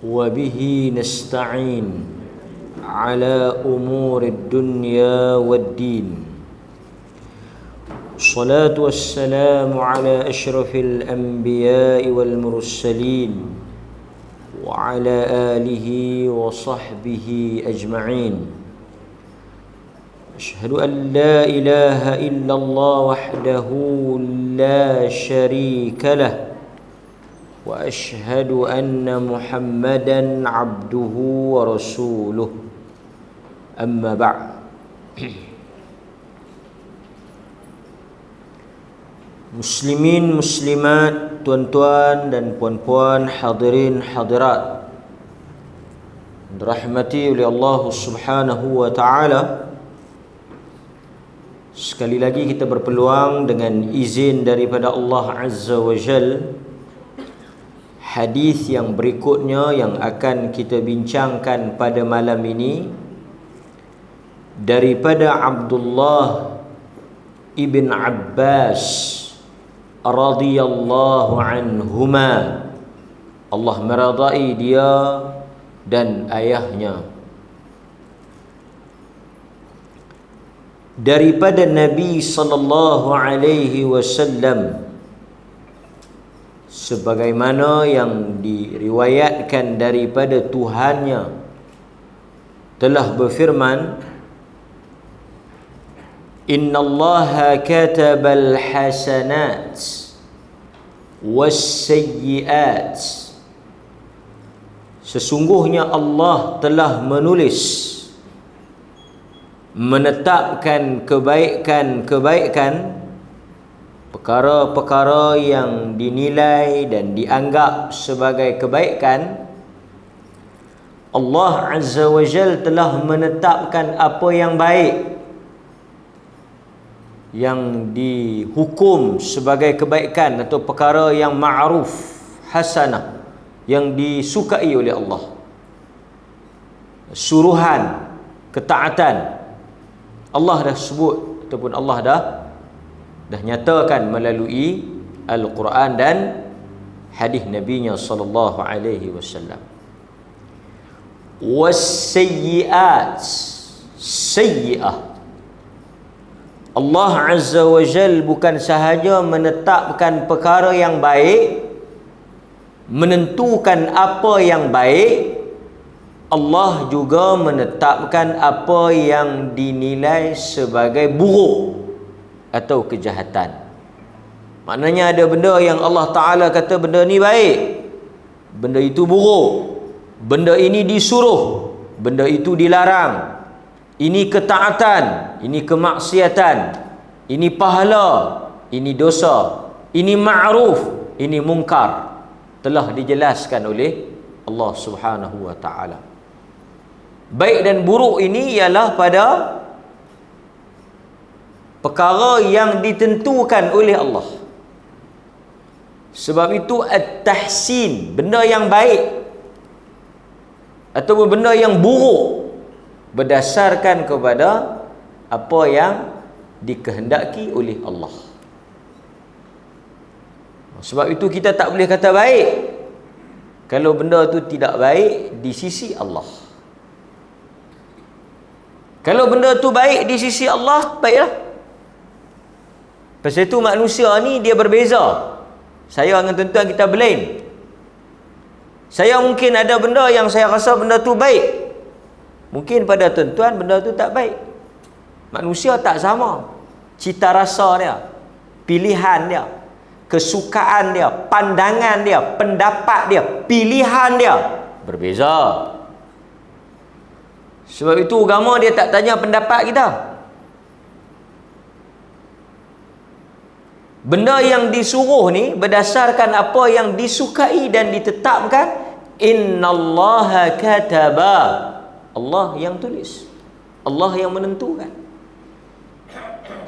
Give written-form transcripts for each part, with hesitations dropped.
وبه نستعين على أمور الدنيا والدين. الصلاة والسلام على أشرف الأنبياء والمرسلين وعلى آله وصحبه أجمعين. أشهد أن لا إله إلا الله وحده لا شريك له وأشهد أن محمدا عبده ورسوله. أما بعد. Muslimin, muslimat, tuan-tuan dan puan-puan, hadirin, hadirat, dirahmati oleh Allah Subhanahu wa ta'ala. Sekali lagi kita berpeluang dengan izin daripada Allah Azza wa Jal, hadis yang berikutnya yang akan kita bincangkan pada malam ini daripada Abdullah ibn Abbas radhiyallahu anhuma, Allah meridai dia dan ayahnya, daripada Nabi sallallahu alaihi wasallam sebagaimana yang diriwayatkan daripada Tuhannya telah berfirman, innallaha katabal hasanat wassayyiat, sesungguhnya Allah telah menulis, menetapkan kebaikan-kebaikan, perkara-perkara yang dinilai dan dianggap sebagai kebaikan. Allah Azza wa Jal telah menetapkan apa yang baik, yang dihukum sebagai kebaikan atau perkara yang ma'ruf, hasanah, yang disukai oleh Allah, suruhan, ketaatan, Allah dah sebut ataupun Allah dah nyatakan melalui Al-Quran dan hadis Nabi-Nya sallallahu alaihi wasallam. Was-sayyi'at, sayyi'ah, Allah Azza wa Jal bukan sahaja menetapkan perkara yang baik, menentukan apa yang baik, Allah juga menetapkan apa yang dinilai sebagai buruk atau kejahatan. Maknanya ada benda yang Allah Ta'ala kata benda ni baik, benda itu buruk, benda ini disuruh, benda itu dilarang. Ini ketaatan, ini kemaksiatan, ini pahala, ini dosa, ini ma'ruf, ini mungkar, telah dijelaskan oleh Allah Subhanahu wa ta'ala. Baik dan buruk ini ialah pada perkara yang ditentukan oleh Allah. Sebab itu at-tahsin, benda yang baik ataupun benda yang buruk, berdasarkan kepada apa yang dikehendaki oleh Allah. Sebab itu kita tak boleh kata baik kalau benda tu tidak baik di sisi Allah. Kalau benda tu baik di sisi Allah, baiklah. Pasal itu manusia ni dia berbeza. Saya dengan tuan-tuan kita blame. Saya mungkin ada benda yang saya rasa benda tu baik, mungkin pada tuan-tuan benda tu tak baik. Manusia tak sama. Cita rasa dia, pilihan dia, kesukaan dia, pandangan dia, pendapat dia, pilihan dia berbeza. Sebab itu agama dia tak tanya pendapat kita. Benda yang disuruh ni berdasarkan apa yang disukai dan ditetapkan. Innallaha kataba, Allah yang tulis, Allah yang menentukan.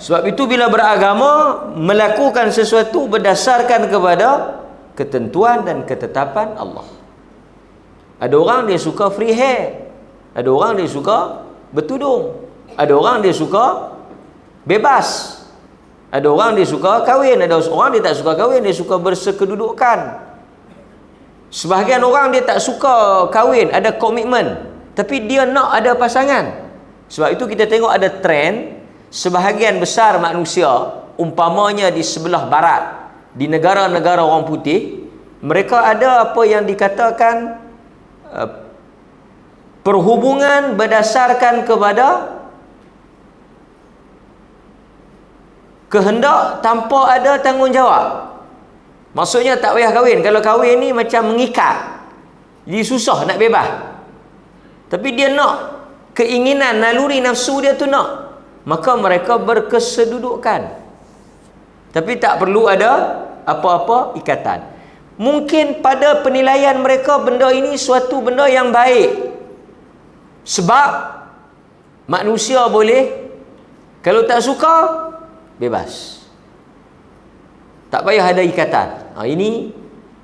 Sebab itu bila beragama, melakukan sesuatu berdasarkan kepada ketentuan dan ketetapan Allah. Ada orang dia suka free hair, ada orang dia suka bertudung, ada orang dia suka bebas, ada orang dia suka kahwin, ada orang dia tak suka kahwin, dia suka bersekedudukan. Sebahagian orang dia tak suka kahwin, ada komitmen, tapi dia nak ada pasangan. Sebab itu kita tengok ada trend, sebahagian besar manusia, umpamanya di sebelah barat, di negara-negara orang putih, mereka ada apa yang dikatakan perhubungan berdasarkan kepada kehendak tanpa ada tanggungjawab. Maksudnya tak payah kahwin. Kalau kahwin ni macam mengikat, jadi susah nak bebas. Tapi dia nak, keinginan, naluri nafsu dia tu nak, maka mereka berkesedudukan, tapi tak perlu ada apa-apa ikatan. Mungkin pada penilaian mereka benda ini suatu benda yang baik, sebab manusia boleh, kalau tak suka, bebas, tak payah ada ikatan. Ini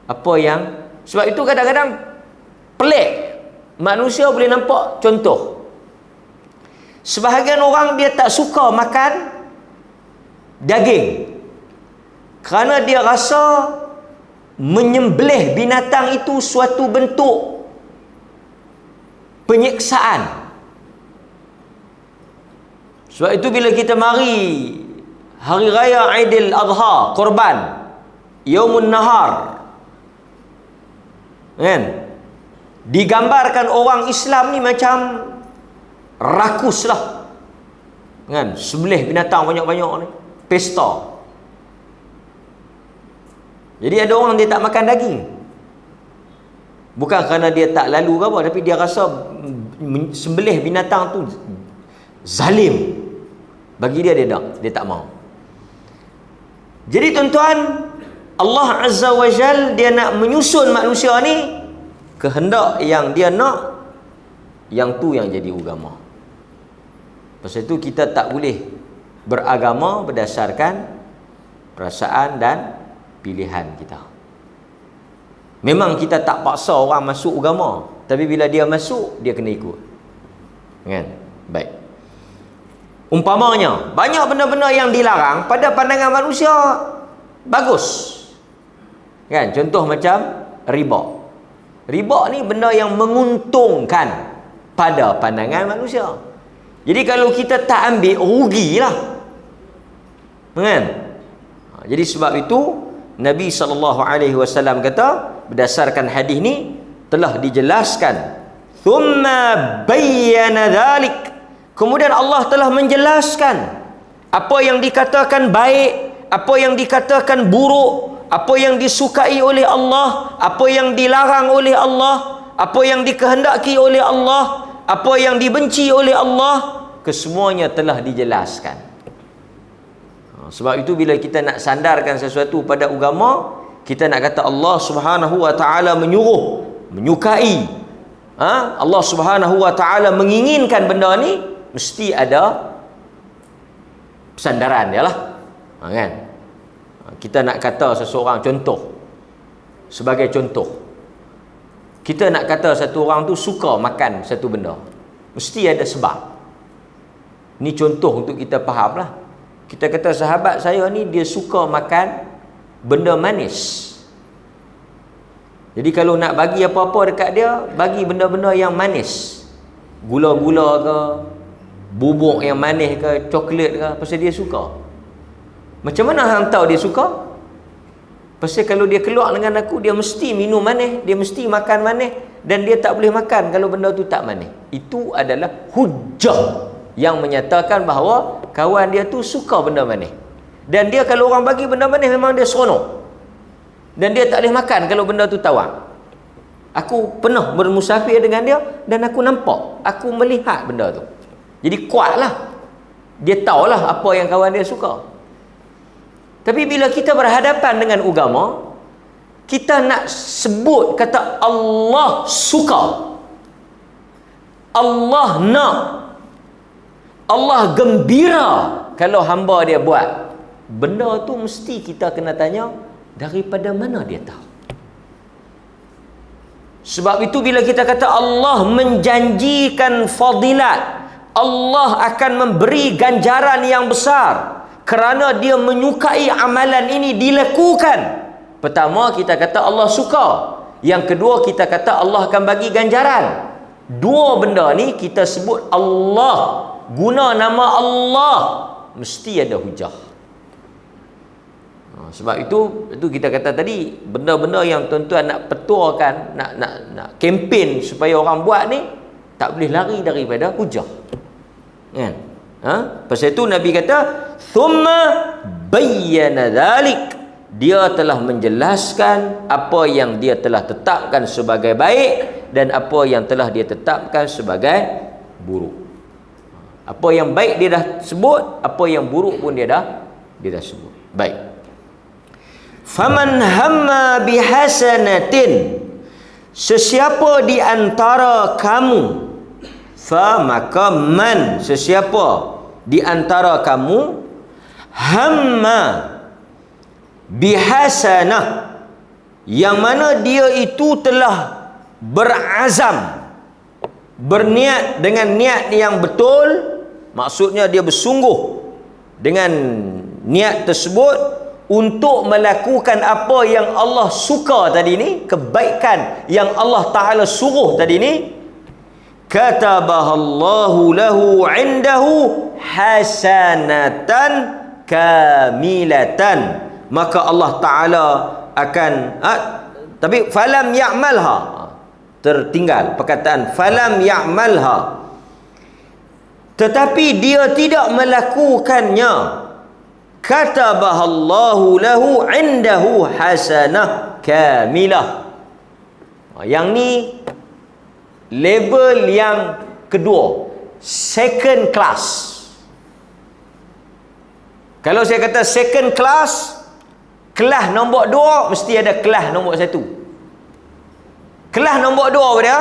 apa yang, sebab itu kadang-kadang pelik, manusia boleh nampak contoh. Sebahagian orang dia tak suka makan daging kerana dia rasa menyembelih binatang itu suatu bentuk penyiksaan. Sebab itu bila kita mari hari raya Aidil Adha, korban Yaumun Nahar, kan, digambarkan orang Islam ni macam rakus lah, kan, sembelih binatang banyak-banyak ni, pesta. Jadi ada orang dia tak makan daging, bukan kerana dia tak lalu ke apa, tapi dia rasa sembelih binatang tu zalim. Bagi dia, dia tak mau. Jadi tuan-tuan, Allah Azza wa Jal dia nak menyusun manusia ni, kehendak yang dia nak, yang tu yang jadi agama. Pasal itu kita tak boleh beragama berdasarkan perasaan dan pilihan kita. Memang kita tak paksa orang masuk agama, tapi bila dia masuk, dia kena ikut, kan? Baik. Umpamanya banyak benda-benda yang dilarang pada pandangan manusia bagus, kan? Contoh macam riba. Riba ni benda yang menguntungkan pada pandangan manusia. Jadi kalau kita tak ambil, rugilah, kan? Jadi sebab itu Nabi SAW kata, berdasarkan hadis ni telah dijelaskan, thumma bayyana dhalik, kemudian Allah telah menjelaskan apa yang dikatakan baik, apa yang dikatakan buruk, apa yang disukai oleh Allah, apa yang dilarang oleh Allah, apa yang dikehendaki oleh Allah, apa yang dibenci oleh Allah, kesemuanya telah dijelaskan. Sebab itu bila kita nak sandarkan sesuatu pada agama, kita nak kata Allah Subhanahu wa taala menyuruh, menyukai, Allah Subhanahu wa taala menginginkan benda ni, mesti ada sandaran dia lah, kan? Kita nak kata seseorang, contoh, sebagai contoh, kita nak kata satu orang tu suka makan satu benda, mesti ada sebab. Ni contoh untuk kita faham lah. Kita kata sahabat saya ni dia suka makan benda manis, jadi kalau nak bagi apa-apa dekat dia, bagi benda-benda yang manis, gula-gula ke, bubuk yang manis ke, coklat ke, pasal dia suka. Macam mana hang tahu dia suka? Pasal kalau dia keluar dengan aku, dia mesti minum manis, dia mesti makan manis, dan dia tak boleh makan kalau benda tu tak manis. Itu adalah hujah yang menyatakan bahawa kawan dia tu suka benda manis, dan dia kalau orang bagi benda manis memang dia seronok, dan dia tak boleh makan kalau benda tu tawar. Aku pernah bermusafir dengan dia, dan aku nampak, aku melihat benda tu, jadi kuatlah, dia tahulah apa yang kawan dia suka. Tapi bila kita berhadapan dengan agama, kita nak sebut kata Allah suka, Allah nak, Allah gembira kalau hamba dia buat benda tu, mesti kita kena tanya daripada mana dia tahu. Sebab itu bila kita kata Allah menjanjikan fadilat, Allah akan memberi ganjaran yang besar kerana dia menyukai amalan ini dilakukan. Pertama kita kata Allah suka, Yang kedua, kita kata Allah akan bagi ganjaran. Dua benda ni kita sebut Allah, guna nama Allah, mesti ada hujah. Sebab itu kita kata tadi, benda-benda yang tuan-tuan nak petuakan, nak kempen supaya orang buat ni, tak boleh lari daripada hujah. Kan? Pasal itu Nabi kata, thumma bayyana dhalik, dia telah menjelaskan apa yang dia telah tetapkan sebagai baik dan apa yang telah dia tetapkan sebagai buruk. Apa yang baik dia dah sebut, apa yang buruk pun dia dah sebut. Baik. Faman hamma bihasanatin, sesiapa di antara kamu, maka man, sesiapa di antara kamu, hamma bihasanah, yang mana dia itu telah berazam, berniat dengan niat yang betul, maksudnya dia bersungguh dengan niat tersebut untuk melakukan apa yang Allah suka tadi ni, kebaikan yang Allah Ta'ala suruh tadi ni, katabahallahu lahu indahu hasanatan kamilatan, maka Allah Ta'ala akan tapi falam ya'malha, tertinggal perkataan falam ya'malha, tetapi dia tidak melakukannya, katabahallahu lahu indahu hasanah kamilah. Yang ni level yang kedua, second class. Kalau saya kata second class, kelas nombor 2 mesti ada kelas nombor 1. Kelas nombor 2 apa dia?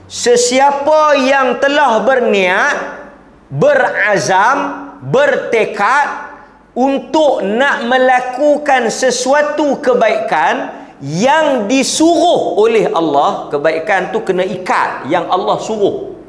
Sesiapa yang telah berniat, berazam, bertekad untuk nak melakukan sesuatu kebaikan yang disuruh oleh Allah. Kebaikan tu kena ikat yang Allah suruh.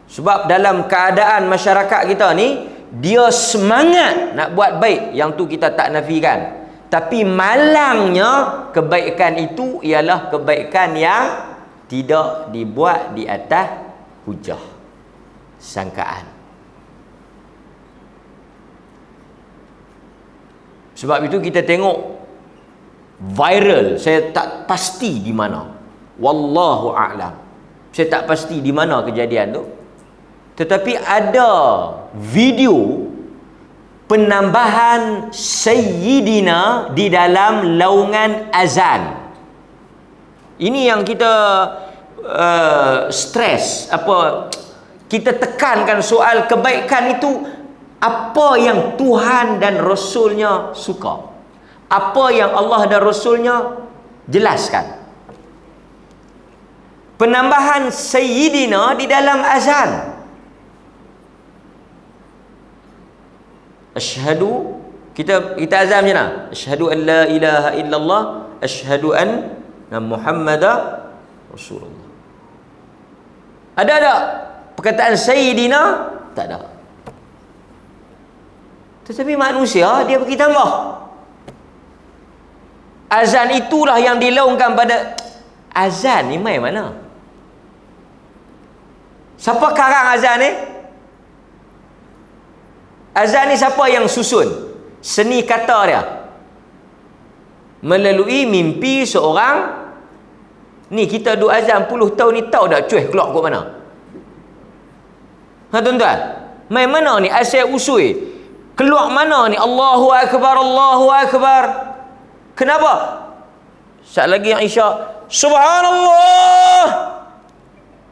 Sebab dalam keadaan masyarakat kita ni, dia semangat nak buat baik, yang tu kita tak nafikan, tapi malangnya kebaikan itu ialah kebaikan yang tidak dibuat di atas hujah, sangkaan. Sebab itu kita tengok viral, saya tak pasti di mana, wallahu a'lam, saya tak pasti di mana kejadian tu, tetapi ada video penambahan Sayyidina di dalam laungan azan. Ini yang kita stres, kita tekankan soal kebaikan itu, apa yang Tuhan dan Rasulnya suka, apa yang Allah dan Rasulnya jelaskan. Penambahan Sayyidina di dalam azan. Asyhadu, kita azan macam mana? Asyhadu an la ilaha illallah, asyhadu anna Muhammadar Rasulullah. Ada tak perkataan Sayyidina? Tak ada. Tetapi manusia dia bagi tambah. Azan itulah yang dilaungkan pada azan ni mai mana? Siapa karang azan ni? Azan ni siapa yang susun? Seni kata dia melalui mimpi seorang. Ni kita duk azan puluh tahun ni, tahu tak cuih keluar kat mana? Tuan-tuan, mai mana ni asal usul? Keluar mana ni? Allahu Akbar, Allahu Akbar. Kenapa? Saat lagi yang isyak, Subhanallah.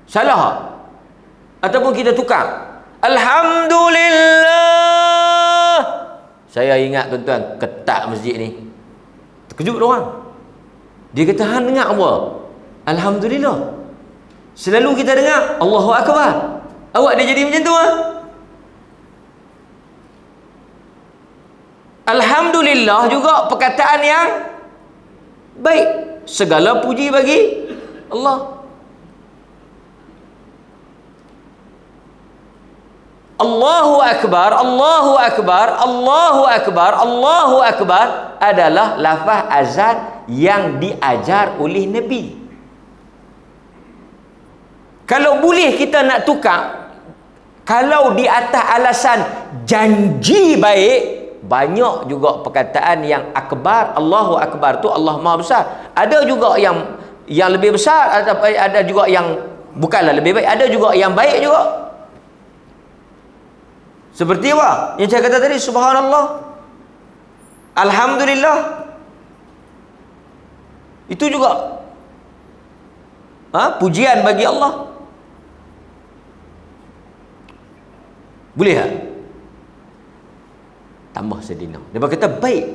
Salah. Ataupun kita tukar, Alhamdulillah. Saya ingat tuan-tuan, ketak masjid ni, terkejut orang. Dia kata, hang dengar apa? Alhamdulillah. Selalu kita dengar Allahu Akbar. Awak dia jadi macam tu ah? Alhamdulillah juga perkataan yang baik. Segala puji bagi Allah. Allahu Akbar, Allahu Akbar, Allahu Akbar, Allahu Akbar adalah lafaz azan yang diajar oleh Nabi. Kalau boleh kita nak tukar, kalau di atas alasan janji baik, banyak juga perkataan yang akbar, Allahu akbar tu Allah Maha besar. Ada juga yang lebih besar, ada juga yang bukanlah lebih baik, ada juga yang baik juga. Seperti apa yang saya kata tadi, subhanallah, alhamdulillah, itu juga pujian bagi Allah. Boleh tak? Tambah sedina. Dia kata baik.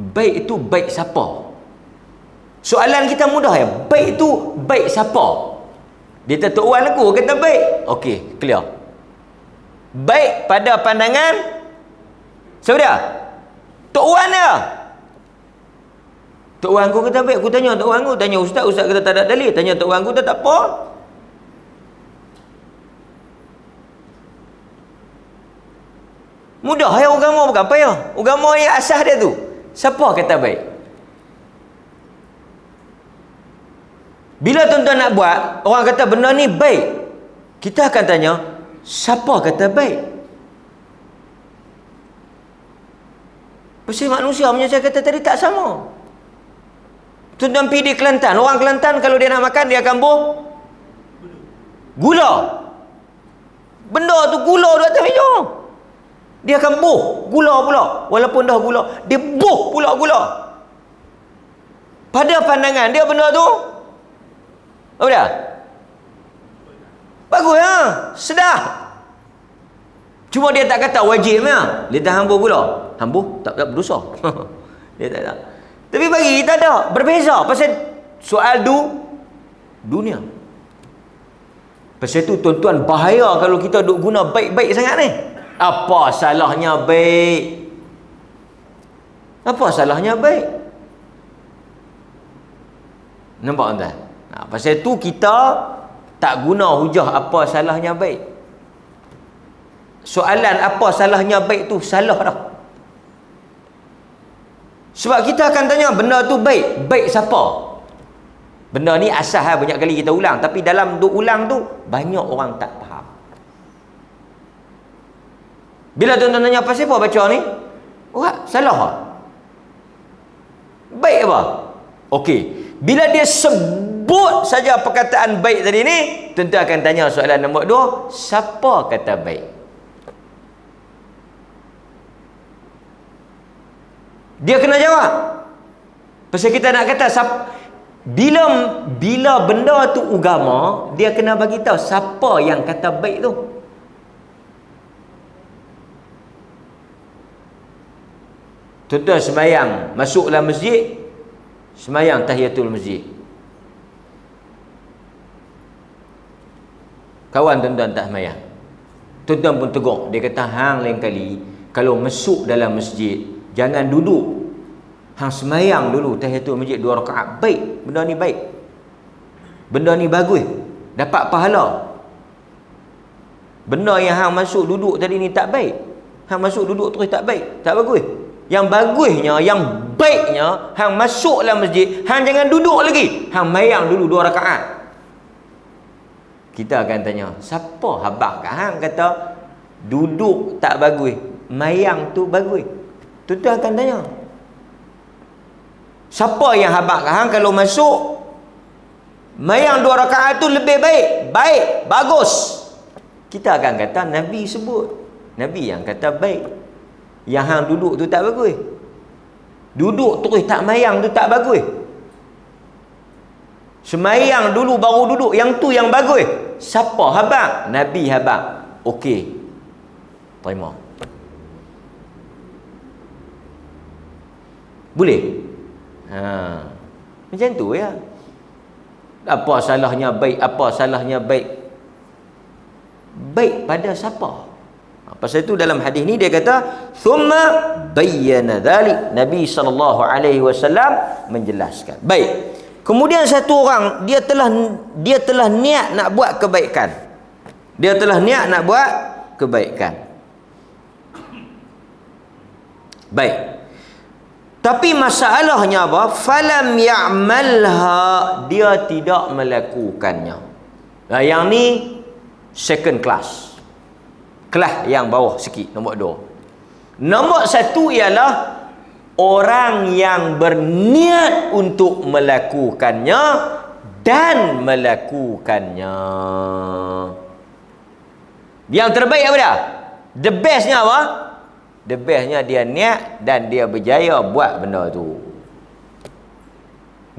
Baik itu baik siapa? Soalan kita mudah ya. Baik itu baik siapa? Dia kata Tok Wan aku kata baik. Okey, clear. Baik pada pandangan siapa dia? Tok Wan dia. Tok Wan aku kata baik. Aku tanya Tok Wan aku, tanya ustaz, ustaz kata tak ada dalil. Tanya Tok Wan aku, tak apa. Mudah ya agama, bukan apa ya? Agama yang asas dia tu. Siapa kata baik? Bila tuan-tuan nak buat, orang kata benda ni baik, kita akan tanya, siapa kata baik? Pasal manusia punya saya kata tadi tak sama. Tuan-tuan pergi di Kelantan, orang Kelantan kalau dia nak makan, dia akan buh gula. Benda tu gula tu atas meja. Dia akan buh gula pula. Walaupun dah gula, dia buh pula gula. Pada pandangan dia benda tu apa dia? Bagus ya, sedap. Cuma dia tak kata wajib ya. Dia dah hambur gula. Hambur tak berdosa. Dia tak. Tapi bagi kita ada berbeza pasal soal dunia. Pasal tu tuan-tuan bahaya kalau kita duk guna baik-baik sangat ni. Apa salahnya baik? Apa salahnya baik? Nampak tak? Pasal tu kita tak guna hujah apa salahnya baik. Soalan apa salahnya baik tu salah dah. Sebab kita akan tanya benda tu baik. Baik siapa? Benda ni asal banyak kali kita ulang. Tapi dalam duk ulang tu banyak orang tak faham. Bila tuan-tuan tanya apa siapa baca ni? Wah, salah tak? Baik apa? Okey. Bila dia sebut saja perkataan baik tadi ni, tuan-tuan akan tanya soalan nombor 2, siapa kata baik? Dia kena jawab. Pasal kita nak kata bila benda tu agama, dia kena bagi tahu siapa yang kata baik tu. Tuan-tuan sembahyang, masuk dalam masjid, sembahyang tahiyatul masjid. Kawan tuan-tuan tak sembahyang. Tuan-tuan pun tegur. Dia kata, hang lain kali kalau masuk dalam masjid, jangan duduk. Hang sembahyang dulu tahiyatul masjid 2 rakaat. Baik, benda ni baik. Benda ni bagus. Dapat pahala. Benda yang hang masuk duduk tadi ni tak baik. Hang masuk duduk terus tak baik, tak bagus. Yang bagusnya, yang baiknya, hang masuk dalam masjid, hang jangan duduk lagi. Hang mayang dulu 2 rakaat. Kita akan tanya, siapa habaq kat hang kata duduk tak bagus, mayang tu bagus? Tuan-tuan akan tanya. Siapa yang habaq kat hang kalau masuk mayang 2 rakaat tu lebih baik? Baik, bagus. Kita akan kata Nabi sebut. Nabi yang kata baik. Yang hang duduk tu tak bagus. Duduk terus tak mayang tu tak bagus. Semayang dulu baru duduk, yang tu yang bagus. Siapa habaq? Nabi habaq. Okey, terima. Boleh? Macam tu ya. Apa salahnya baik? Apa salahnya baik? Baik pada siapa? Pasal itu dalam hadis ni dia kata, thumma bayyana dhalik. Nabi SAW menjelaskan. Baik. Kemudian satu orang dia telah niat nak buat kebaikan. Dia telah niat nak buat kebaikan. Baik. Tapi masalahnya apa? Falam ya'malha, dia tidak melakukannya. Nah, yang ni second class. Kelas yang bawah sikit, nombor 2. Nombor 1 ialah orang yang berniat untuk melakukannya dan melakukannya. Yang terbaik apa dia? The bestnya apa? The bestnya dia niat dan dia berjaya buat benda tu.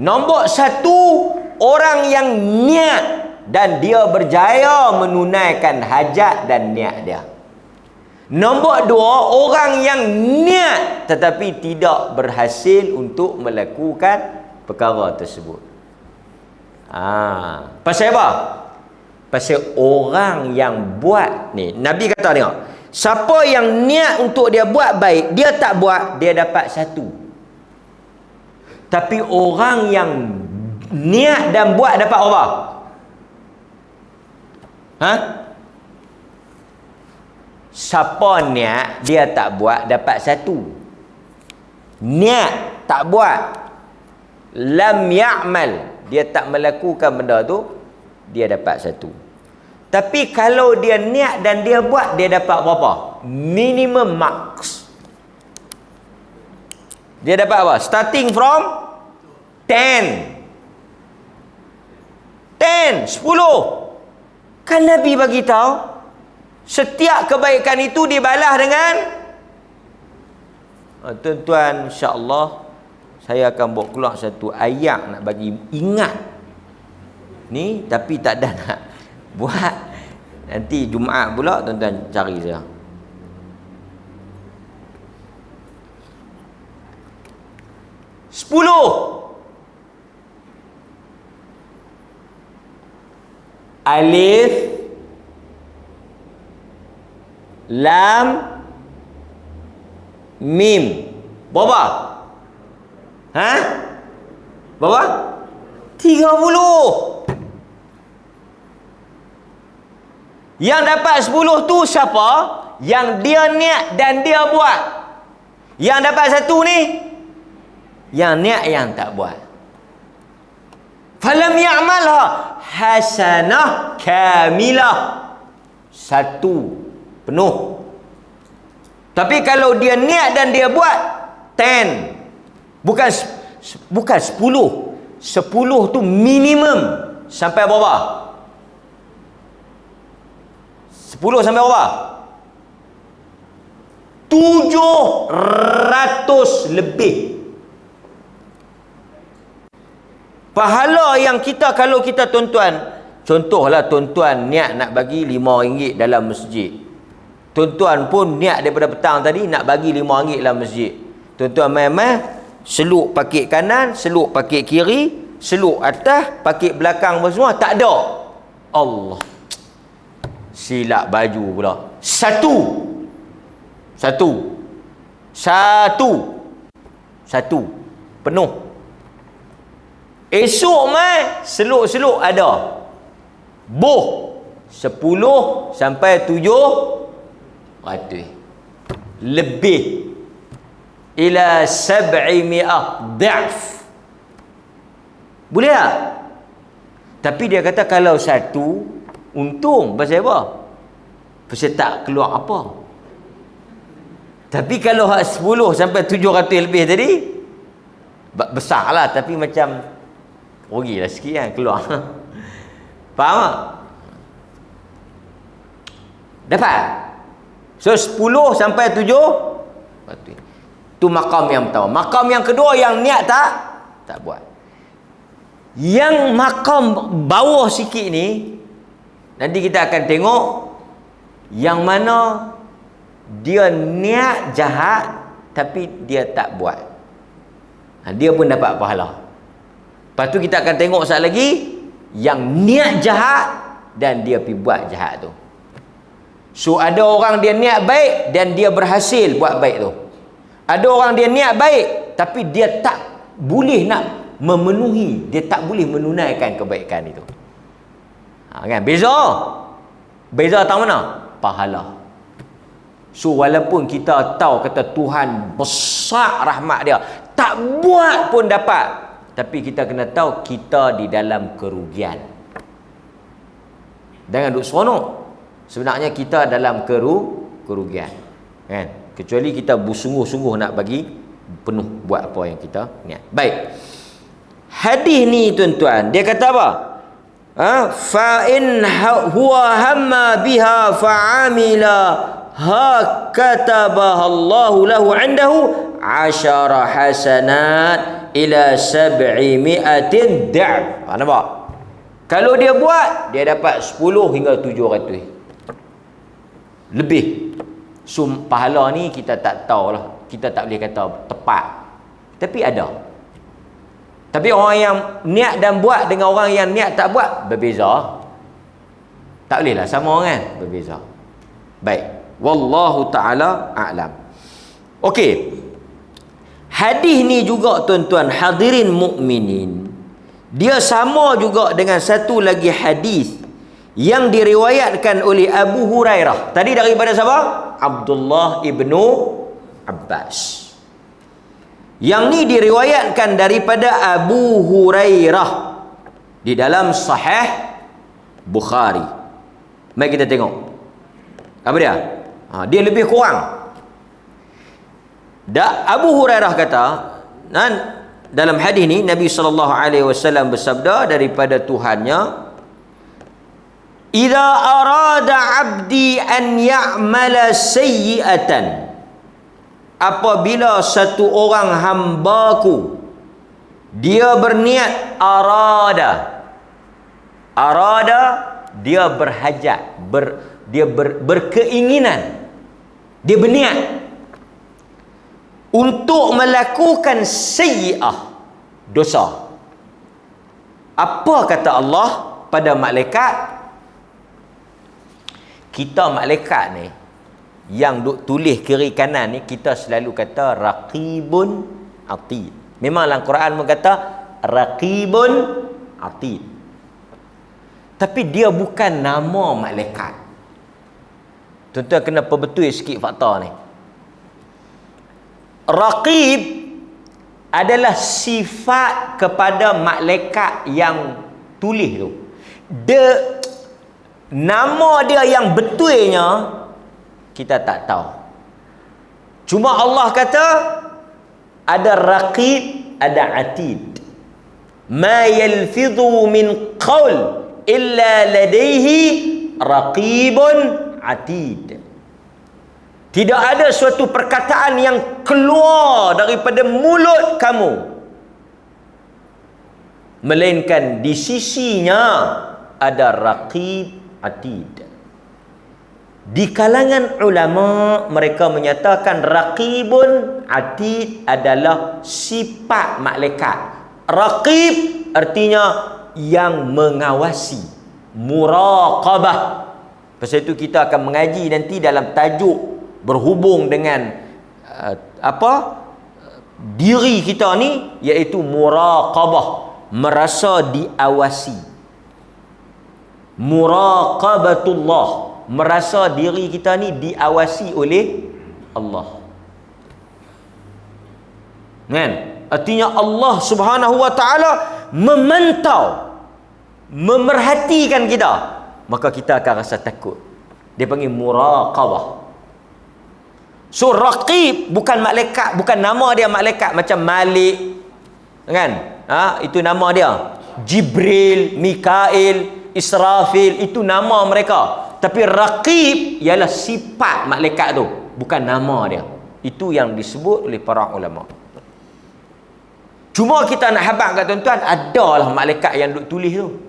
Nombor 1, orang yang niat dan dia berjaya menunaikan hajat dan niat dia. Nombor 2, orang yang niat tetapi tidak berhasil untuk melakukan perkara tersebut. Pasal apa? Pasal orang yang buat ni, Nabi kata tengok, siapa yang niat untuk dia buat baik, dia tak buat, dia dapat 1. Tapi orang yang niat dan buat dapat apa? Siapa niat, dia tak buat, dapat 1. Niat, tak buat, lam ya'mal, dia tak melakukan benda tu, dia dapat 1. Tapi kalau dia niat dan dia buat, dia dapat berapa? Minimum marks. Dia dapat apa? Starting from 10. 10. Kan Nabi bagi tahu, setiap kebaikan itu dibalas dengan tuan-tuan, insya-Allah saya akan bawa keluar satu ayat nak bagi ingat ni, tapi tak ada nak buat. Nanti Jumaat pula tuan-tuan cari saya. Alif lam mim. Berapa? Berapa? 30. Yang dapat 10 tu siapa? Yang dia niat dan dia buat. Yang dapat 1 ni, yang niat yang tak buat. Falam ya'malha hasanah kamilah. 1 penuh. Tapi kalau dia niat dan dia buat 10. Bukan 10. 10 tu minimum. Sampai berapa? 10 sampai berapa? 700 lebih. Pahala yang kita, kalau kita tuan-tuan, contohlah tuan-tuan niat nak bagi RM5 dalam masjid. Tuan-tuan pun niat daripada petang tadi nak bagi RM5 dalam masjid. Tuan-tuan main-main, seluk pakit kanan, seluk pakit kiri, seluk atas, pakit belakang semua, tak ada. Allah. Silap baju pula. Satu. Penuh. Esok mai seluk-seluk ada. 10 sampai 700. Lebih. Ila 700 dha'f. Boleh tak? Tapi dia kata kalau 1 untung. Pasal apa? Pasal tak keluar apa. Tapi kalau 10 sampai 700 lebih tadi, besar lah, tapi macam rugilah sikit kan keluar. Faham tak? Dapat. So 10 sampai 7, tu makam yang pertama. Makam yang kedua yang niat tak buat. Yang makam bawah sikit ni, nanti kita akan tengok yang mana dia niat jahat tapi dia tak buat. Dia pun dapat pahala. Lepas tu kita akan tengok sekali lagi yang niat jahat dan dia pergi buat jahat tu. So ada orang dia niat baik dan dia berhasil buat baik tu. Ada orang dia niat baik tapi dia tak boleh nak memenuhi, dia tak boleh menunaikan kebaikan itu. Kan? Beza tahu mana? Pahala. So walaupun kita tahu kata Tuhan besar rahmat dia, tak buat pun dapat. Tapi kita kena tahu kita di dalam kerugian. Jangan duk seronok. Sebenarnya kita dalam kerugian. Kan? Kecuali kita bersungguh-sungguh nak bagi penuh buat apa yang kita niat. Baik. Hadis ni tuan-tuan, dia kata apa? Fa in huwa hamma biha fa'amila katabaha Allahu lahu 'indahu 10 hasanat ila 700 da'f. Nampak? Kalau dia buat, dia dapat 10 hingga 700 lebih. So pahala ni kita tak tahulah, kita tak boleh kata tepat, tapi ada. Tapi orang yang niat dan buat dengan orang yang niat tak buat berbeza. Tak bolehlah sama kan, berbeza. Baik, wallahu taala a'lam. Okey. Hadis ni juga tuan-tuan hadirin mukminin, dia sama juga dengan satu lagi hadis yang diriwayatkan oleh Abu Hurairah. Tadi daripada siapa? Abdullah ibnu Abbas. Yang ni diriwayatkan daripada Abu Hurairah di dalam Sahih Bukhari. Mari kita tengok. Apa dia? Dia lebih kurang. Abu Hurairah kata, dalam hadis ni Nabi SAW bersabda daripada Tuhannya, "Idza arada 'abdi an ya'mala sayyi'atan." Apabila satu orang hambaku dia berniat, arada dia berhajat, dia berkeinginan, dia berniat untuk melakukan sayyi'ah, dosa. Apa kata Allah pada malaikat? Kita malaikat ni yang duk tulis kiri kanan ni, kita selalu kata raqibun atid. Memang dalam Quran pun kata raqibun atid. Tapi dia bukan nama malaikat. Tuan-tuan kena perbetul sikit fakta ni. Raqib adalah sifat kepada malaikat yang tulis tu. Nama dia yang betulnya kita tak tahu. Cuma Allah kata ada raqib, ada atid. Ma yalfidhu min qaul illa ladaihi raqibun atid. Tidak ada suatu perkataan yang keluar daripada mulut kamu melainkan di sisinya ada raqib atid. Di kalangan ulama mereka menyatakan raqibun atid adalah sifat malaikat. Raqib artinya yang mengawasi, muraqabah. Pasal itu kita akan mengaji nanti dalam tajuk berhubung dengan diri kita ni, iaitu muraqabah, merasa diawasi. Muraqabatullah, merasa diri kita ni diawasi oleh Allah. Kan? Artinya Allah Subhanahu wa taala memantau, memerhatikan kita, maka kita akan rasa takut. Dia panggil muraqabah. So raqib bukan malaikat, bukan nama dia malaikat macam Malik, kan? Itu nama dia. Jibril, Mikail, Israfil, itu nama mereka. Tapi raqib ialah sifat malaikat tu, bukan nama dia. Itu yang disebut oleh para ulama. Cuma kita nak habaq kat tuan-tuan, adalah malaikat yang duk tulis tu.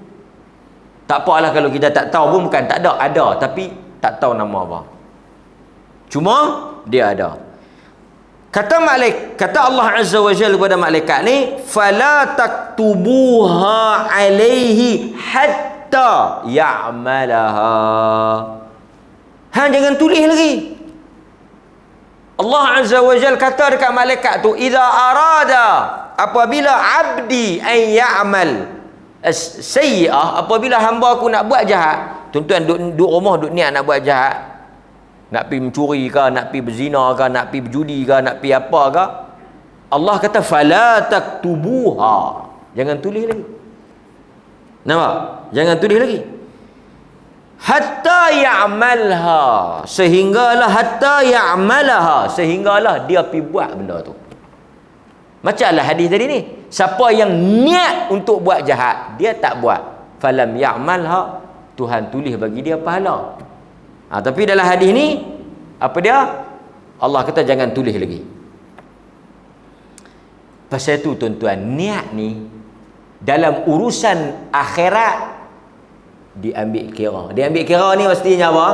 Tak apalah kalau kita tak tahu pun, bukan tak ada, ada, tapi tak tahu nama apa. Cuma dia ada. Kata Allah Azza wa Jalla kepada malaikat ni, fala taktubuha alaihi hatta ya'malaha. Jangan tulis lagi. Allah Azza wa Jalla kata dekat malaikat tu, idza arada, apabila abdi an ya'mal sayyi'ah, apabila hamba aku nak buat jahat. Tuan-tuan duduk rumah duduk niat nak buat jahat, nak pergi mencuri ke, nak pergi berzina ke, nak pergi berjudi ke, nak pergi apa ke, Allah kata fala taktubuha, jangan tulis lagi. Nampak? Jangan tulis lagi. Hatta ya'malha, sehinggalah hatta ya'malaha, sehinggalah dia pergi buat benda tu. Macamlah hadis tadi ni, siapa yang niat untuk buat jahat, dia tak buat, falam ya'malha, Tuhan tulis bagi dia pahala. Tapi dalam hadis ni apa dia? Allah kata jangan tulis lagi. Pasal tu tuan-tuan, niat ni dalam urusan akhirat diambil kira. Diambil kira ni mestinya apa?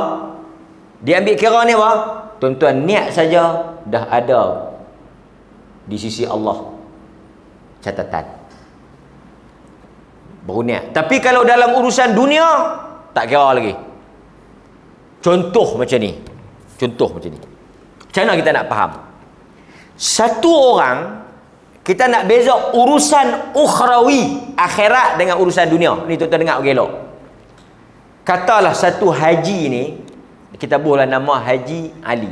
Diambil kira ni apa? Tuan-tuan, niat saja dah ada di sisi Allah catatan. Baru niat. Tapi kalau dalam urusan dunia tak kira lagi. Contoh macam ni. Macam mana kita nak faham? Satu orang, kita nak beza urusan ukhrawi, akhirat dengan urusan dunia. Ni tuan-tuan dengar elok. Katalah satu haji ni, kita buatlah nama Haji Ali.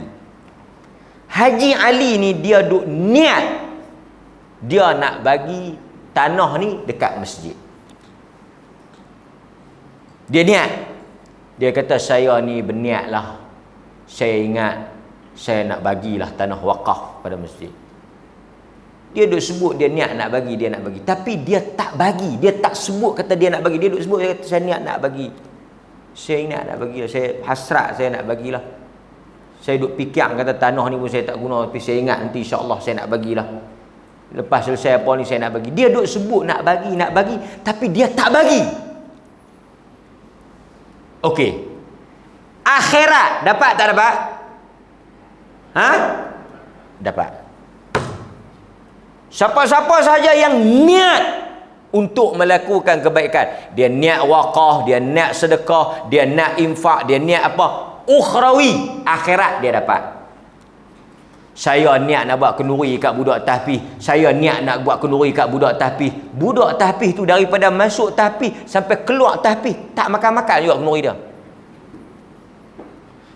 Haji Ali ni dia duk niat, dia nak bagi tanah ni dekat masjid. Dia niat. Dia kata saya ni berniatlah, saya ingat saya nak bagilah tanah wakaf pada masjid. Dia duk sebut dia niat nak bagi, dia nak bagi. Tapi dia tak bagi. Dia tak sebut kata dia nak bagi. Dia duk sebut, dia kata saya niat nak bagi. Saya ingat nak bagilah. Saya hasrat saya nak bagilah. Saya duk fikir kata tanah ni pun saya tak guna. Tapi saya ingat nanti insya-Allah saya nak bagilah. Lepas selesai apa ni saya nak bagi. Dia duk sebut nak bagi. Tapi dia tak bagi. Okey. Akhirat dapat tak dapat? Dapat. Siapa-siapa sahaja yang niat untuk melakukan kebaikan, dia niat wakaf, dia niat sedekah, dia niat infak, dia niat apa, ukhrawi, akhirat dia dapat. Saya niat nak buat kenduri kat budak tahfiz, saya niat nak buat kenduri kat budak tahfiz. Budak tahfiz tu daripada masuk tahfiz sampai keluar tahfiz tak makan-makan juga kenduri dia.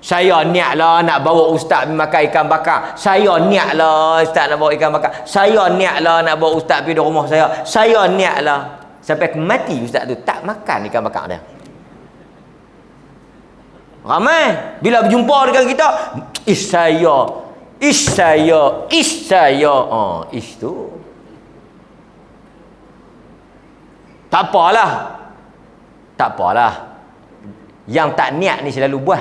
Saya niatlah nak bawa ustaz pergi makan ikan bakar. Saya niatlah ustaz nak bawa ikan bakar. Saya niatlah nak bawa ustaz pergi di rumah saya. Saya niatlah. Sampai mati ustaz tu tak makan ikan bakar dia. Ramai bila berjumpa dengan kita, ish saya. Ish tu. Tak apalah. Yang tak niat ni selalu buat.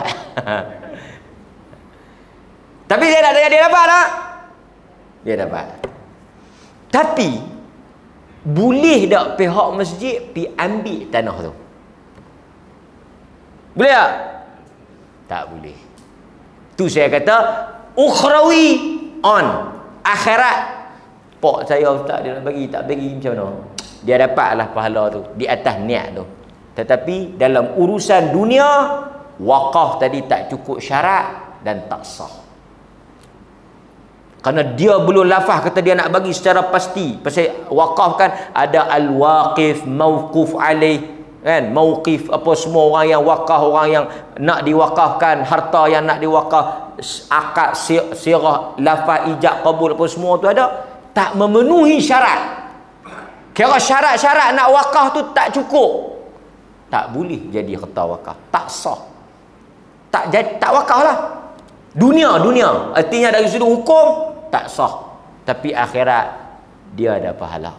Tapi dia dapat tak? Dia dapat. Tapi boleh tak pihak masjid pi ambil tanah tu? Boleh tak? Tak boleh. Tu saya kata ukhrawi on, akhirat. Pak saya ustaz dia nak bagi, tak bagi macam mana? Dia dapatlah pahala tu di atas niat tu. Tetapi dalam urusan dunia, wakaf tadi tak cukup syarat dan tak sah. Kerana dia belum lafaz kata dia nak bagi secara pasti. Pasal wakaf kan ada al-waqif, mauquf alaih, kan? Mauqif apa semua orang yang wakaf, orang yang nak diwakafkan, harta yang nak diwakaf, akad, sirah, lafaz, ijab, qabul apa semua tu ada, tak memenuhi syarat. Kira syarat-syarat nak wakaf tu tak cukup. Tak boleh jadi harta wakaf, tak sah, tak jadi, tak wakaf lah. Dunia artinya dari sudut hukum tak sah, tapi akhirat dia ada pahala.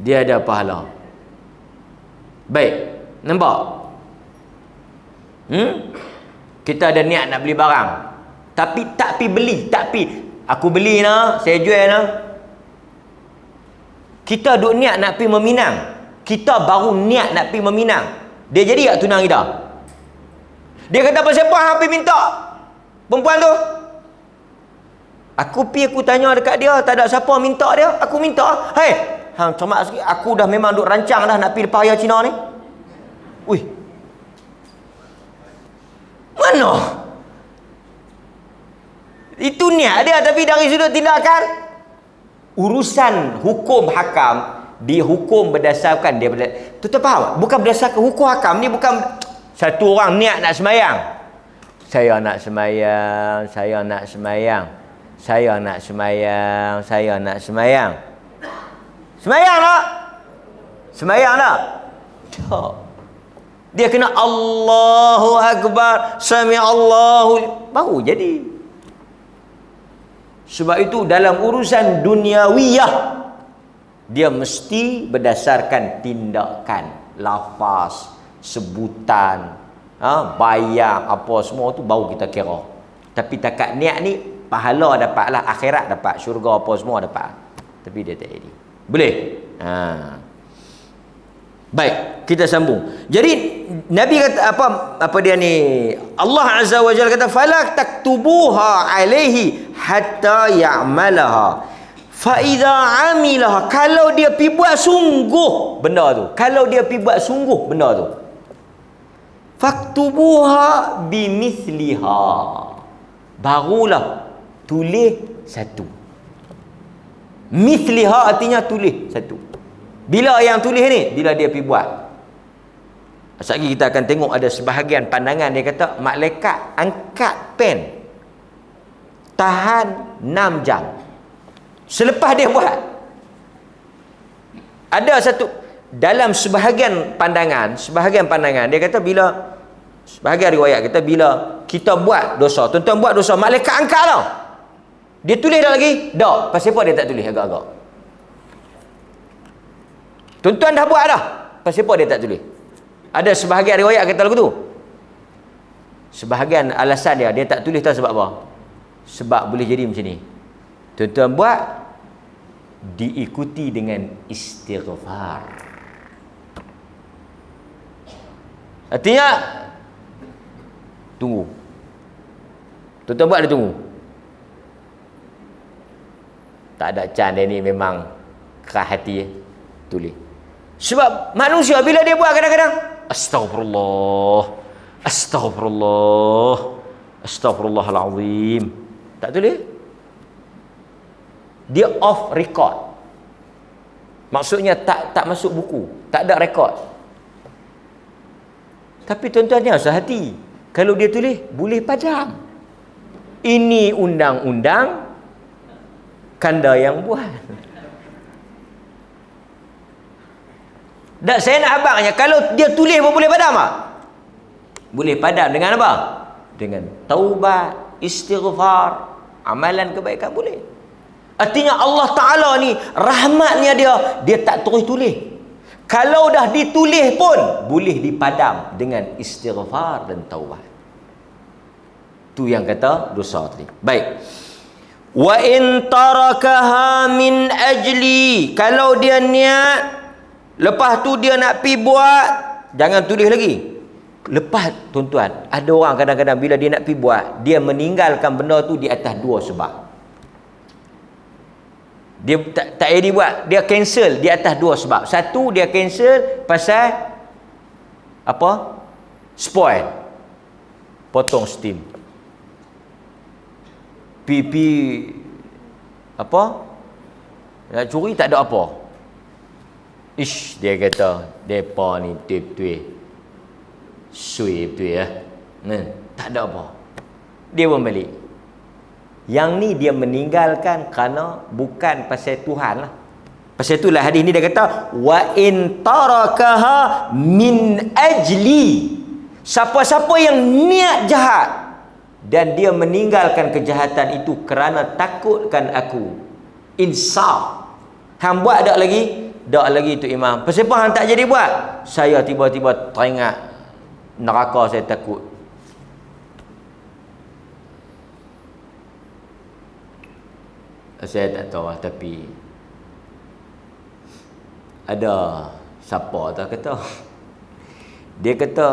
Dia ada pahala. Baik, nampak? Kita ada niat nak beli barang, tapi tak pi beli, tak pi. Aku beli nah, saya jual nah. Kita duk niat nak pergi meminang. Kita baru niat nak pergi meminang. Dia jadi tak tunang kita? Dia kata pasal apa hang pergi minta perempuan tu? Aku pergi, aku tanya dekat dia, tak ada siapa minta dia. Aku minta. Hei, hang cermat sikit. Aku dah memang duk rancang dah nak pergi lepas raya Cina ni. Ui. Mana? Itu niat dia, tapi dari sudut tindakan, urusan hukum hakam dihukum berdasarkan dia tu faham? Bukan berdasarkan hukum hakam ni, bukan satu orang niat nak sembahyang. Saya nak semayang, saya nak semayang, saya nak semayang, saya nak semayang. Semayang tak? Semayang tak? Tak. Dia kena Allahu Akbar, Sami Allahu, baru jadi. Sebab itu dalam urusan duniawiyah, dia mesti berdasarkan tindakan, lafaz, sebutan, bayang, apa semua tu baru kita kira. Tapi takat niat ni, pahala dapatlah, akhirat dapat, syurga apa semua dapat. Tapi dia tak jadi. Boleh? Baik, kita sambung. Jadi Nabi kata apa dia ni? Allah Azza wa Jalla kata fala taktubuha alaihi hatta ya'malaha. Fa idza 'amilaha, kalau dia pi buat sungguh benda tu. Kalau dia pi buat sungguh benda tu. Faktubuha bimithliha. Barulah tulis satu. Mithliha artinya tulis satu. Bila yang tulis ni? Bila dia pergi buat. Sekejap lagi kita akan tengok ada sebahagian pandangan dia kata malaikat angkat pen tahan 6 jam selepas dia buat. Ada satu dalam sebahagian pandangan dia kata bila sebahagian riwayat kata bila kita buat dosa, tuan-tuan buat dosa, malaikat angkat tau. Dia tulis dah lagi? Tak. Pasal apa dia tak tulis agak-agak? Tuan-tuan dah buat dah. Pasal apa dia tak tulis? Ada sebahagian riwayat kata lagu tu. Sebahagian alasan dia tak tulis tahu sebab apa? Sebab boleh jadi macam ni. Tuan-tuan buat, diikuti dengan istighfar. Artinya, tunggu. Tuan-tuan buat, dia tunggu. Tak ada can dia ni memang keras hati. Tulis. Sebab manusia bila dia buat kadang-kadang astagfirullah, astagfirullah, astagfirullahalazim. Tak tulis. Dia off record. Maksudnya tak masuk buku, tak ada rekod. Tapi tuan-tuan ni usah hati. Kalau dia tulis boleh padam. Ini undang-undang kanda yang buat. Dan saya nak abangnya, kalau dia tulis pun boleh padam tak? Boleh padam dengan apa? Dengan taubat, istighfar, amalan kebaikan boleh. Artinya Allah Ta'ala ni rahmatnya dia tak terus tulis. Kalau dah ditulis pun boleh dipadam dengan istighfar dan taubat. Tu yang kata dosa tadi. Baik. Wa in tarakaha min ajli, kalau dia niat lepas tu dia nak pi buat, jangan tulis lagi. Lepas tuan-tuan, ada orang kadang-kadang bila dia nak pi buat, dia meninggalkan benda tu di atas dua sebab. Dia tak jadi buat, dia cancel di atas dua sebab. Satu, dia cancel pasal apa? Spoil. Potong steam. Pipi apa? Nak curi tak ada apa. Ish, dia kata depa ni betul-betul sui betul ya. Tak ada apa. Dia pun balik. Yang ni dia meninggalkan kerana bukan pasal Tuhan lah. Pasal itulah hadis ni dia kata wa in tarakaha min ajli. Siapa-siapa yang niat jahat dan dia meninggalkan kejahatan itu kerana takutkan aku. Insaf. Hang buat tak lagi? Tak lagi tu imam. Pasal apa hang tak jadi buat? Saya tiba-tiba teringat neraka, saya takut. Saya tak tahu lah, tapi ada siapa tak kata. Dia kata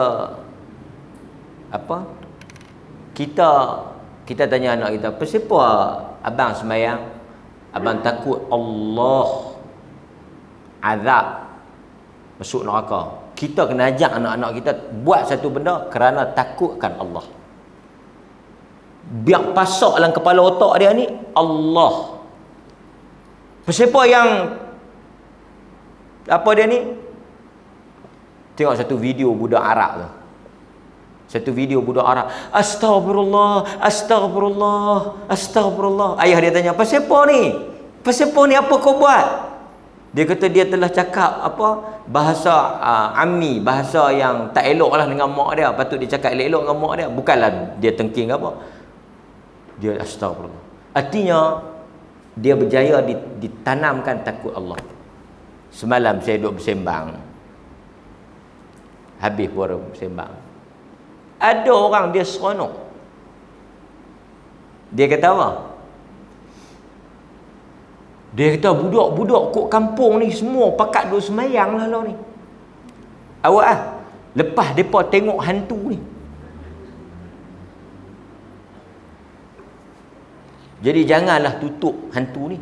apa? Kita tanya anak kita, pasal apa abang sembahyang? Abang takut Allah azab masuk neraka. Kita kena ajak anak-anak kita buat satu benda kerana takutkan Allah. Biar pasak dalam kepala otak dia ni Allah. Siapa yang apa dia ni? Tengok satu video budak Arab tu. Satu video budak Arab, astagfirullah, astagfirullah, astagfirullah. Ayah dia tanya, pasal apa ni? Pasal apa ni, apa kau buat? Dia kata dia telah cakap apa? Bahasa ammi, bahasa yang tak elok lah dengan mak dia. Patut dia cakap elok-elok dengan mak dia. Bukanlah dia tengking apa. Dia astagfirullah. Artinya dia berjaya ditanamkan takut Allah. Semalam saya duduk bersembang. Habis baru bersembang. Ada orang dia seronok. Dia kata apa? Dia kata budak-budak kok kampung ni semua pakat duk semayang lah ni. Awak lepas depa tengok hantu ni. Jadi janganlah tutup hantu ni.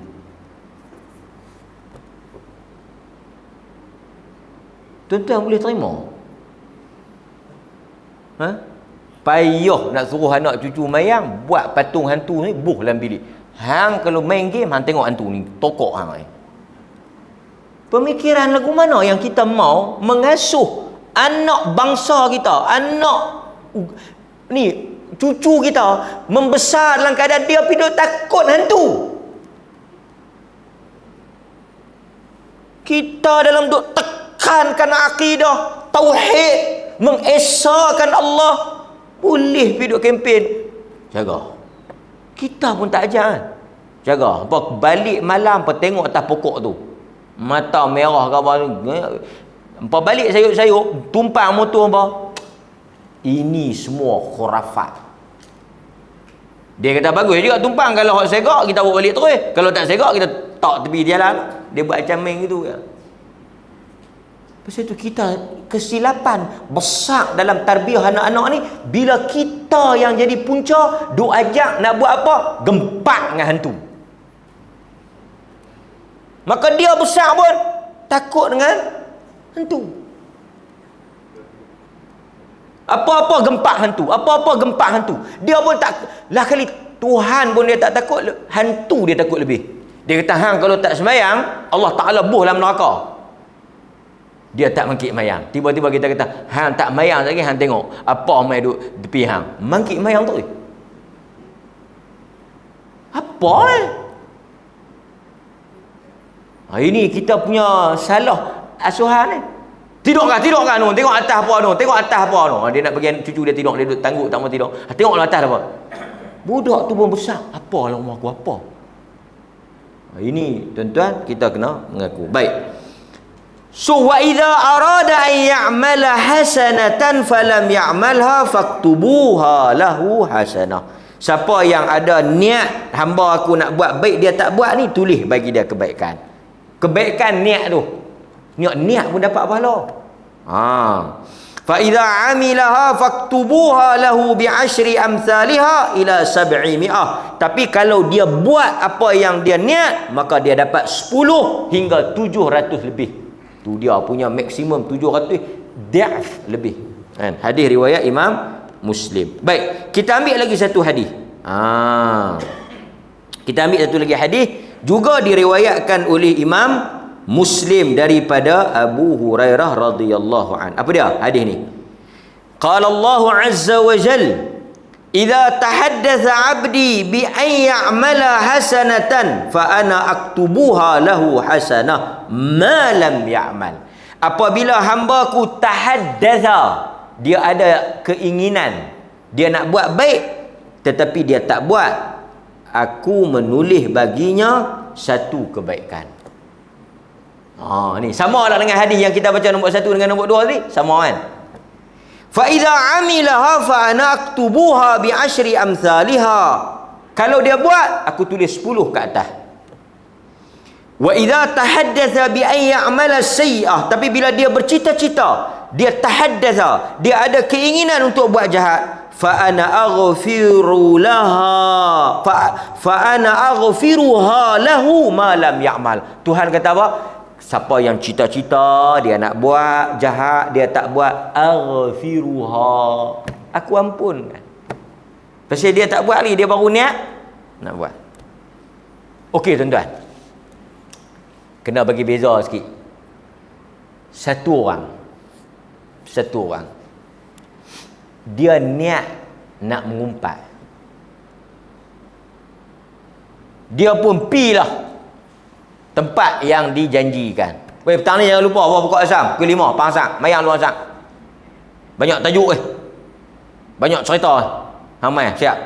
Tuan-tuan boleh terima? Payah nak suruh anak cucu mayang buat patung hantu ni buh dalam bilik. Hang kalau main game hang tengok hantu ni tokok hang. Pemikiran lagu mana yang kita mau mengasuh anak bangsa kita, anak ni cucu kita membesar dalam keadaan dia pergi takut hantu. Kita dalam duk tekankan akidah tauhid, mengesahkan Allah, boleh pergi duk kempen. Jaga. Kita pun tak ajar kan? Jaga. Apa balik malam apa tengok atas pokok tu. Mata merah ke apa. Apa balik sayup-sayup, tumpang motor apa. Ini semua khurafat. Dia kata bagus juga tumpang, kalau hak segak kita bawa balik terus. Kalau tak segak kita tak tepi jalan. Dia buat macam main gitu ya. Pasal itu kita kesilapan besar dalam tarbiyah anak-anak ni bila kita yang jadi punca duk ajak nak buat apa? Gempak dengan hantu. Maka dia besar pun takut dengan hantu. Apa-apa gempak hantu, apa-apa gempak hantu. Dia pun tak lah kali Tuhan pun dia tak takut, hantu dia takut lebih. Dia kata hang kalau tak sembahyang, Allah Taala buh dalam neraka. Dia tak mangkit mayang. Tiba-tiba kita kata, hang tak mayang lagi, hang tengok apa mai duk tepi hang. Mangkit mayang tu. Apa ini kita punya salah asuhan ni. Tidur kan nu, tengok atas apa nu, tengok atas apa nu. Dia nak bagi cucu dia tidur, dia duduk tangguk tak mau tidur. Tengoklah atas apa. Budak tu pun besar. Apalah rumah aku apa. Ini tuan-tuan kita kena mengaku. Baik. So wa idza arada an ya'mala hasanatan falam ya'malha faktubuha lahu hasanah. Siapa yang ada niat hamba aku nak buat baik dia tak buat ni, tulis bagi dia kebaikan. Kebaikan niat tu. Niat pun dapat pahala. Fa idza amilaha faktubuha lahu bi 10 amsalha ila 700. Tapi kalau dia buat apa yang dia niat, maka dia dapat 10 hingga 700 lebih. Tu dia punya maksimum 700 da'af lebih. Kan? Hadis riwayat Imam Muslim. Baik, kita ambil lagi satu hadis. Kita ambil satu lagi hadis juga diriwayatkan oleh Imam Muslim daripada Abu Hurairah radhiyallahu an. Apa dia hadis ni? Qala Allah azza wa jalla, "Idza tahaddatha 'abdi bi an ya'mala hasanatan fa ana aktubuha lahu hasanah ma lam ya'mal." Apabila hamba-Ku tahaddatha, dia ada keinginan, dia nak buat baik tetapi dia tak buat, aku menulis baginya satu kebaikan. Ni sama lah dengan hadis yang kita baca nombor 1 dengan nombor 2 tadi, sama kan? Fa idza amilaha fa ana aktubuha bi 10 amsalha. Kalau dia buat, aku tulis 10 ke atas. Wa idza tahaddatha bi an ya'mala sayyi'ah, tapi bila dia bercita-cita, dia tahaddatha, dia ada keinginan untuk buat jahat, fa ana aghfiru laha fa ana aghfiruha lahu ma lam ya'mal. Tuhan kata apa? Siapa yang cita-cita dia nak buat jahat, dia tak buat, aghfiruha, aku ampun. Pasal dia tak buat lagi, dia baru niat nak buat. Okey tuan-tuan, kena bagi beza sikit. Satu orang dia niat nak mengumpat. Dia pun pilah tempat yang dijanjikan. Weh, petang ni jangan lupa bawa buka asam, pukul 5 pasang, mayang luar asam. Banyak tajuk banyak cerita. Hamai siap.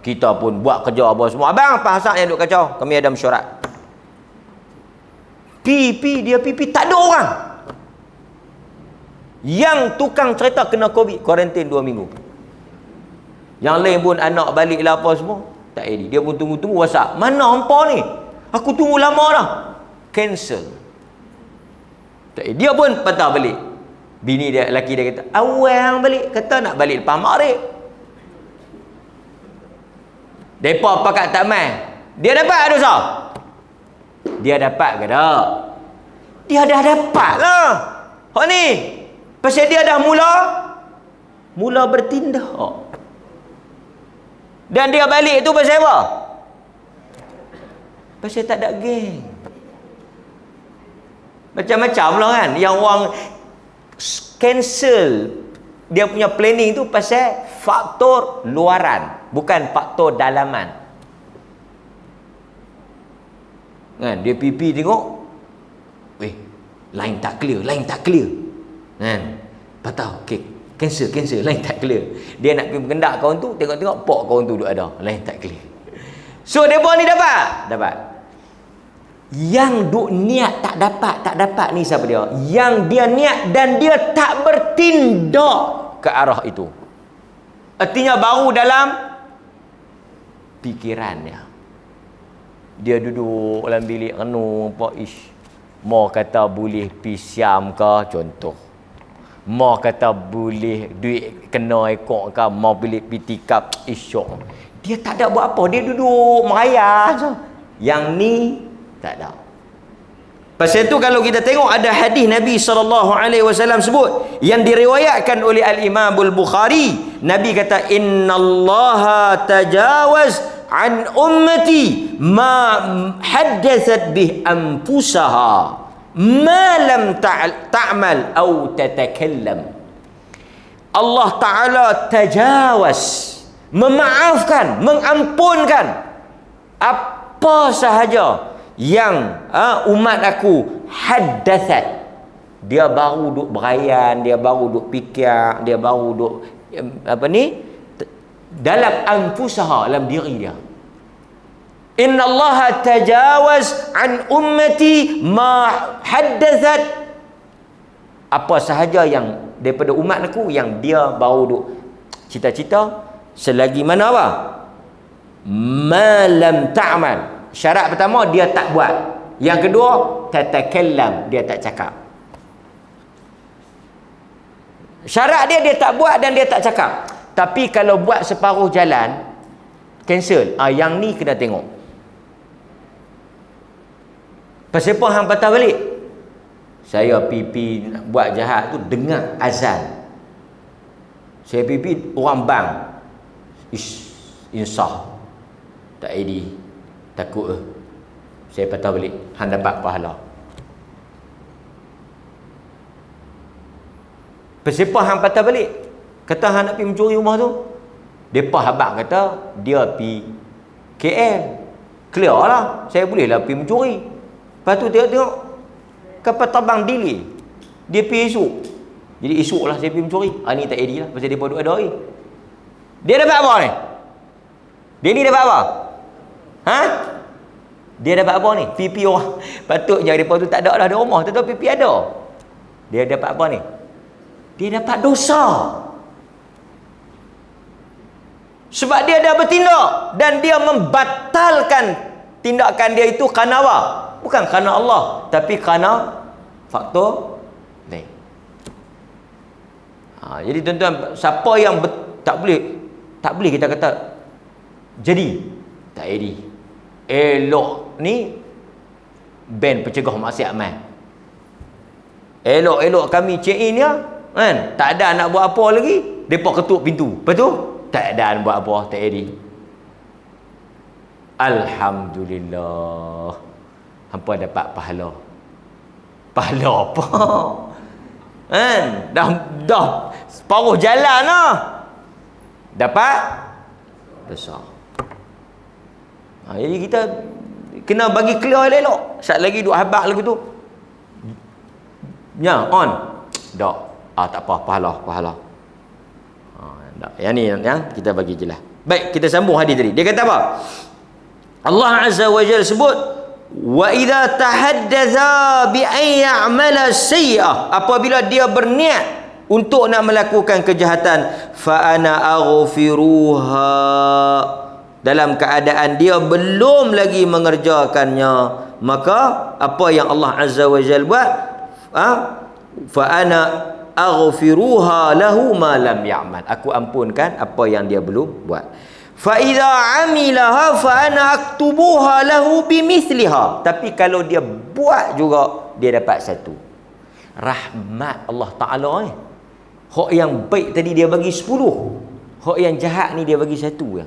Kita pun buat kerja apa semua. Abang pasang yang duk kacau, kami ada mesyuarat. Dia tak ada orang. Yang tukang cerita kena COVID, kuarantin 2 minggu. Yang lain pun anak balik lah apa semua. Tak edit. Dia pun tunggu-tunggu WhatsApp. Mana hampa ni? Aku tunggu lama dah. Cancel. Tak edit. Dia pun patah balik. Bini dia, lelaki dia kata, awal balik. Kata nak balik lepas maghrib. Mereka pakat tak main. Dia dapat dosa? Dia dapat ke tak? Dia dah dapat lah. Hak ni. Pasal dia dah mula bertindak. Dan dia balik tu pasal apa? Pasal tak ada geng. Macam-macam lah kan. Yang orang cancel dia punya planning tu pasal faktor luaran, bukan faktor dalaman. Kan, dia pipi tengok, line tak clear. Kan, patah, okey, cancel, line tak clear. Dia nak pergi mengendak kawan tu, tengok-tengok pok kawan tu duk ada, line tak clear. So depa ni dapat. Yang duk niat tak dapat ni siapa dia? Yang dia niat dan dia tak bertindak ke arah itu. Artinya baru dalam fikirannya. Dia duduk dalam bilik renung apa mau kata boleh pi Siam ke contoh. Mau kata boleh duit kena ekor ke, mau boleh pi tikap isyok. Dia tak ada buat apa, dia duduk merayap je. Yang ni tak ada. Pasal itu kalau kita tengok ada hadis Nabi SAW sebut yang diriwayatkan oleh Al-Imam Al-Bukhari, Nabi kata innallaha tajawaz an ummati ma haddathat bih anfusaha ma lam ta'mal atau tatakallam. Allah Ta'ala tajawaz, memaafkan, mengampunkan apa sahaja yang umat aku haddathat, dia baru duk berayan, dia baru duk fikir, dia baru duk dalam anfusaha, dalam diri dia. Innallaha tajawaz an ummati ma haddathat, apa sahaja yang daripada umat aku yang dia baru duk cita-cita selagi mana apa? Ma lam ta'mal. Syarat pertama dia tak buat. Yang kedua tatakallam, dia tak cakap. Syarat dia tak buat dan dia tak cakap. Tapi kalau buat separuh jalan cancel. Yang ni kena tengok. Pasal apa hang patah balik? Saya pipi buat jahat tu dengar azan. Saya pipi orang bang. Insah. Tak edit. Takut saya patah balik, hang dapat pahala. Pasal hang patah balik? Kata hang nak pergi mencuri rumah tu. Depa habaq kata dia pergi KL. Clear lah, saya boleh lah pergi mencuri. Lepas tu tengok kapal terbang delay. Dia pergi esok. Jadi esok lah saya pergi mencuri. Ni tak edit lah pasal depa duk ada hari. Dia dapat apa ni? Dia ni dapat apa? Dia dapat apa ni? Pipi orang. Patutnya mereka tu tak ada dah di rumah. Tentu pipi ada. Dia dapat apa ni? Dia dapat dosa. Sebab dia dah bertindak. Dan dia membatalkan tindakan dia itu kerana apa? Bukan kerana Allah. Tapi kerana faktor lain. Jadi tuan-tuan, siapa yang tak boleh kita kata jadi tak edit. Elok ni band pencegah maksiat mai. Elok kami check in ya, kan? Tak ada nak buat apa lagi, depa ketuk pintu. Lepas tu tak ada nak buat apa, tak edit. Alhamdulillah. Hampa dapat pahala. Pahala apa? Kan? Dah separuh jalan lah. dapat dosa. Jadi kita kena bagi clear elok. Sat lagi duk habaq lagu tu. Ya, on. Tak. Tak apa, pahala. Tak. Yang ni yang kita bagi jelas. Baik, kita sambung hadis tadi. Dia kata apa? Allah Azza wa Jalla sebut, wa idza tahaddatha bi an ya'mala sayyi'ah, apabila dia berniat untuk nak melakukan kejahatan, fa ana aghfiruha, dalam keadaan dia belum lagi mengerjakannya, maka apa yang Allah Azza wa Jalla buat, fa ana aghfiruha lahu ma lam ya'mal, aku ampunkan apa yang dia belum buat. Fa idza amilaha fa ana aktubuha lahu bimithliha, tapi kalau dia buat juga dia dapat satu. Rahmat Allah Taala ni. Hak yang baik tadi dia bagi 10. Hak yang jahat ni dia bagi 1 je.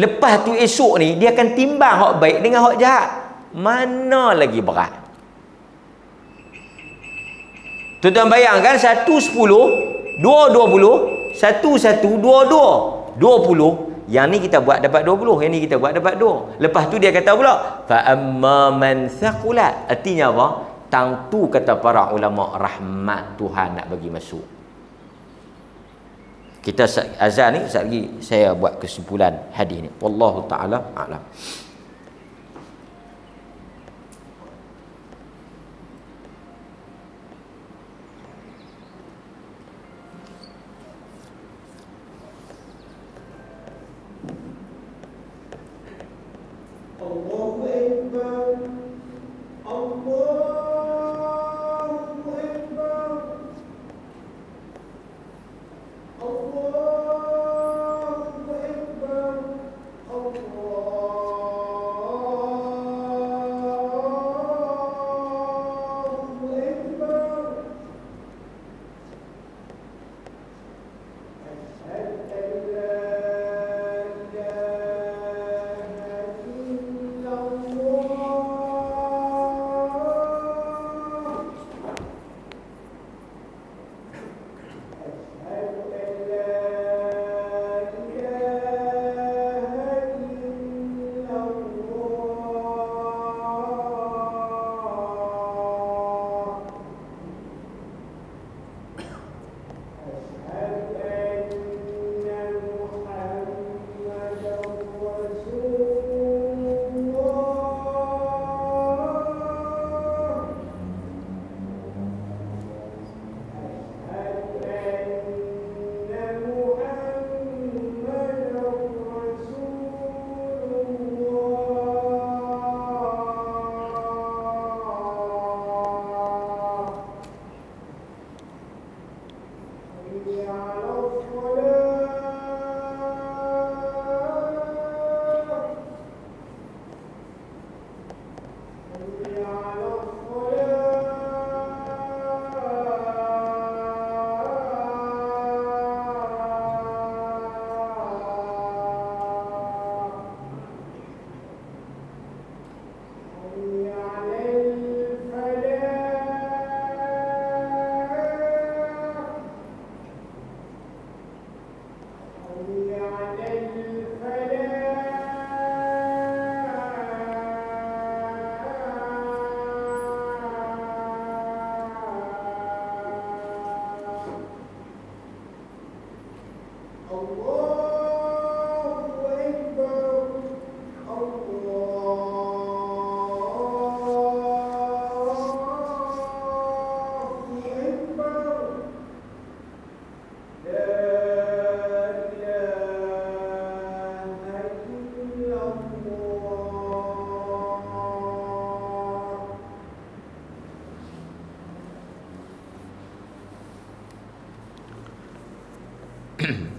Lepas tu esok ni dia akan timbang hak baik dengan hak jahat. Mana lagi berat? Tuan-tuan bayangkan 1 10, 2 20, 1 1 2 2, 20. Yang ni kita buat dapat 20, yang ni kita buat dapat 2. Lepas tu dia kata pula fa amma man thaqulat. Artinya apa? Tang tu kata para ulama, rahmat Tuhan nak bagi masuk. Kita azan ni sekejap lagi saya buat kesimpulan hadis ni. Wallahu taala a'lam.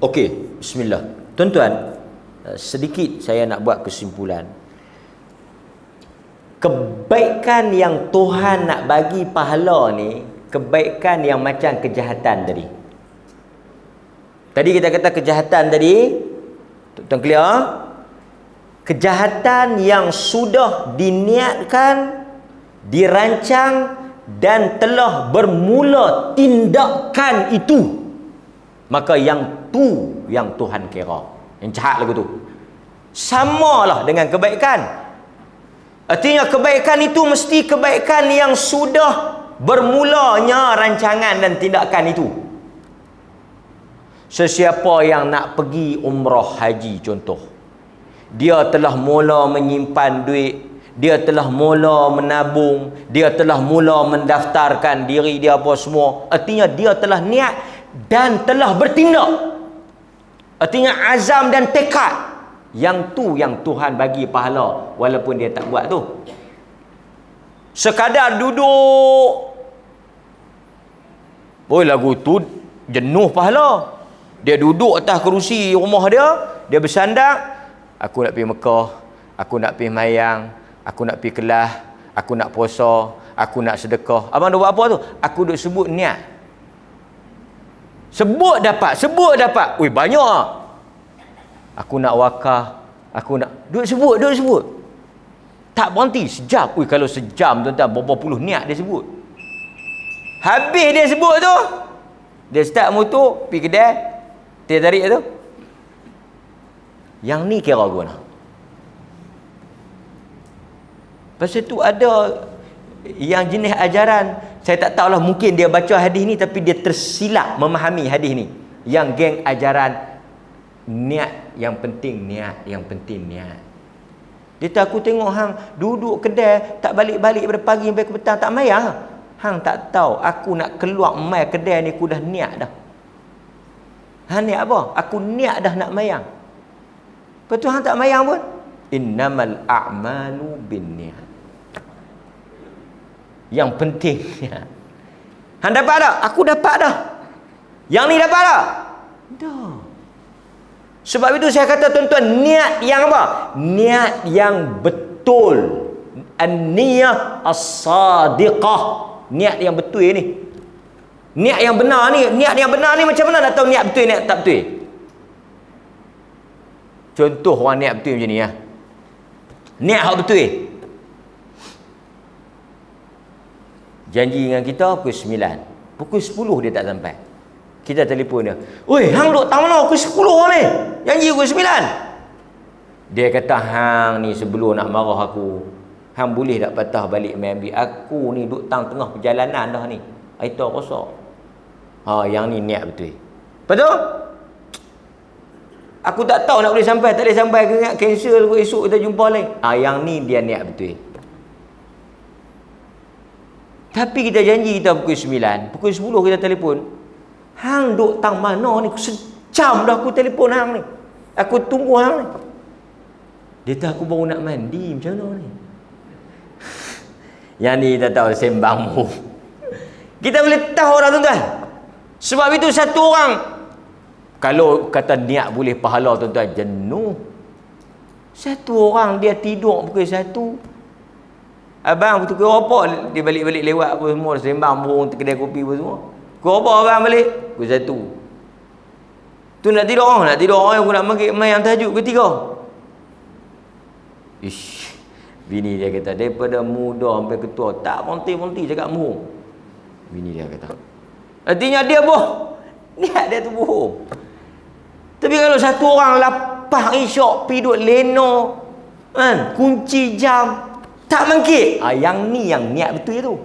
Okey, bismillah. Tuan-tuan, sedikit saya nak buat kesimpulan. Kebaikan yang Tuhan nak bagi pahala ni, kebaikan yang macam kejahatan tadi. Tadi kita kata kejahatan tadi, tuan-tuan clear? Kejahatan yang sudah diniatkan, dirancang dan telah bermula tindakan itu, maka yang tu yang Tuhan kira. Yang jahat lagu tu. Samalah dengan kebaikan. Artinya kebaikan itu mesti kebaikan yang sudah bermulanya rancangan dan tindakan itu. Sesiapa yang nak pergi umrah haji contoh, dia telah mula menyimpan duit, dia telah mula menabung, dia telah mula mendaftarkan diri dia apa semua. Artinya dia telah niat dan telah bertindak. Artinya azam dan tekad. Yang tu yang Tuhan bagi pahala walaupun dia tak buat tu. Sekadar duduk, lagu tu jenuh pahala. Dia duduk atas kerusi rumah dia, dia bersandar, aku nak pergi Mekah, aku nak pergi mayang, aku nak pergi Kelah, aku nak puasa, aku nak sedekah. Abang dah buat apa tu? Aku duk sebut niat. Sebut dapat. Ui, banyak ah. Aku nak wakaf, aku nak duk sebut. Tak berhenti sejam. Ui, kalau sejam tuan-tuan berapa puluh niat dia sebut. Habis dia sebut tu, dia start motor pergi kedai, dia tarik tu. Yang ni kira guna. Pasal tu ada yang jenis ajaran, saya tak tahulah, mungkin dia baca hadis ni tapi dia tersilap memahami hadis ni. Yang geng ajaran niat yang penting, niat. Dia tak, aku tengok hang duduk kedai tak balik-balik pada pagi sampai ke petang tak mayang. Hang tak tahu aku nak keluar mai kedai ni aku dah niat dah. Hang niat apa? Aku niat dah nak mayang. Lepas tu hang tak mayang pun. Innamal a'malu binniyat. Yang penting niat. Hang dapat tak? Aku dapat dah. Yang ni dapat tak? Dah. Sebab itu saya kata tuan-tuan, niat yang apa? Niat yang betul. An-niyah as-sadiqah. Niat yang betul ni. Niat yang benar ni, macam mana nak tahu niat betul, niat tak betul? Contoh orang niat betul macam ni ya. Niat hak betul. Janji dengan kita pukul 9. Pukul 10 dia tak sampai. Kita telefon dia. Oi, hang duk tang mana pukul 10 ni? Janji pukul 9. Dia kata, hang ni sebelum nak marah aku, hang boleh tak patah balik main ambil aku ni duk tang tengah perjalanan dah ni. Aita rosak. Yang ni niat betul. Betul? Aku tak tahu nak boleh sampai, tak boleh sampai ke, ingat cancel ke, esok kita jumpa lain. Yang ni dia niat betul. Tapi kita janji kita pukul 9, pukul 10 kita telefon. Hang duk tang mana ni? Sejam dah aku telefon hang ni. Aku tunggu hang ni. Dia tahu aku baru nak mandi, macam mana ni? Yang ni tak tahu sembangmu. Kita boleh tahu dah tuan-tuan. Sebab itu satu orang, kalau kata niat boleh pahala tuan-tuan, jenuh. Satu orang dia tidur pukul 1. Abang tukar rokok, dia balik-balik lewat apa semua, sembang burung kedai kopi apa semua. Pukul apa abang balik? Pukul 1. Tu nak tidur orang aku nak main tahajud pukul 3. Ish. Bini dia kata, daripada muda sampai ketua tak berhenti-berhenti cakap bohong. Bini dia kata. Artinya dia bohong. Niat dia tu bohong. Tapi kalau satu orang lapang isyak pergi duduk leno, kan, kunci jam, tak mangkit. Yang ni yang niat betul tu.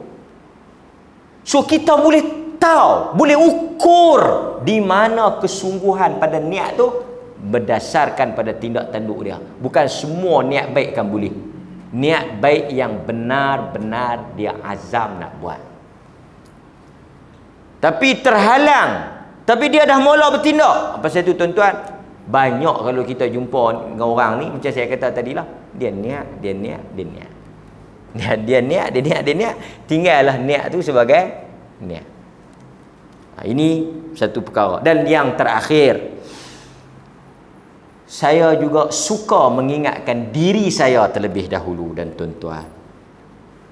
So kita boleh tahu, boleh ukur di mana kesungguhan pada niat tu berdasarkan pada tindak tanduk dia. Bukan semua niat baik kan boleh. Niat baik yang benar-benar dia azam nak buat. Tapi terhalang. Tapi dia dah mula bertindak. Pasal itu tuan-tuan, banyak kalau kita jumpa dengan orang ni, macam saya kata tadilah, dia niat. Tinggallah niat tu sebagai niat. Ini satu perkara. Dan yang terakhir, saya juga suka mengingatkan diri saya terlebih dahulu dan tuan-tuan.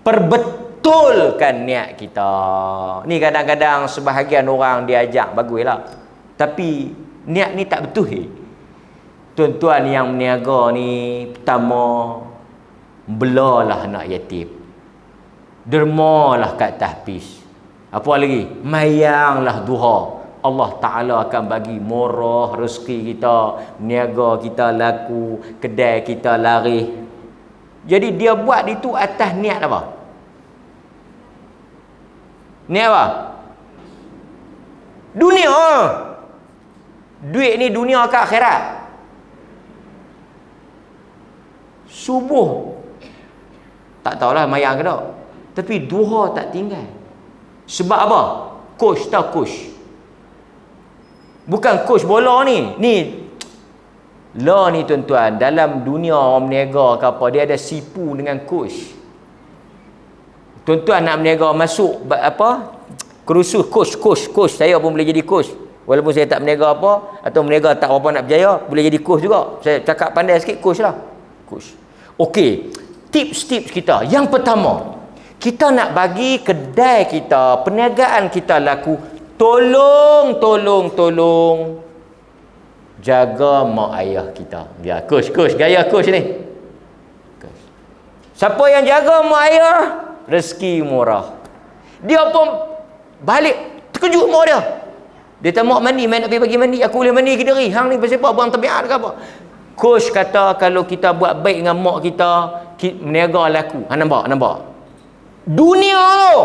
Perbetulkan niat kita. Ni kadang-kadang sebahagian orang diajak, baguslah. Tapi niat ni tak betul. Tuan-tuan yang berniaga ni, pertama, belalah anak yatim. Dermalah kat tahfiz. Apa lagi? Mayanglah duha. Allah Ta'ala akan bagi murah rezeki kita, niaga kita laku, kedai kita laris. Jadi dia buat itu atas niat apa? Niat apa? Dunia. Duit ni dunia ke akhirat. Subuh tak tahulah mayang ke tak, tapi duha tak tinggal. Sebab apa? Coach tak coach. Bukan coach bola ni. Ni lah ni tuan-tuan, dalam dunia orang berniaga ke apa, dia ada sipu dengan coach. Tuan-tuan nak berniaga masuk apa? Kursus coach. Saya pun boleh jadi coach. Walaupun saya tak berniaga apa atau berniaga tak apa nak berjaya, boleh jadi coach juga. Saya cakap pandai sikit, coach lah. Coach. Okey, tips-tips kita. Yang pertama, kita nak bagi kedai kita, perniagaan kita laku, tolong jaga mak ayah kita. Ya, coach, gaya coach ni. Coach. Siapa yang jaga mak ayah, rezeki murah. Dia pun balik terkejut mak dia. Dia tak mau mandi, main nak pergi bagi mandi, aku boleh mandi ke diri. Hang ni pasal apa? Buang tabiat ke apa? Coach kata kalau kita buat baik dengan mak kita, meniaga laku. Nampak? Dunia tu.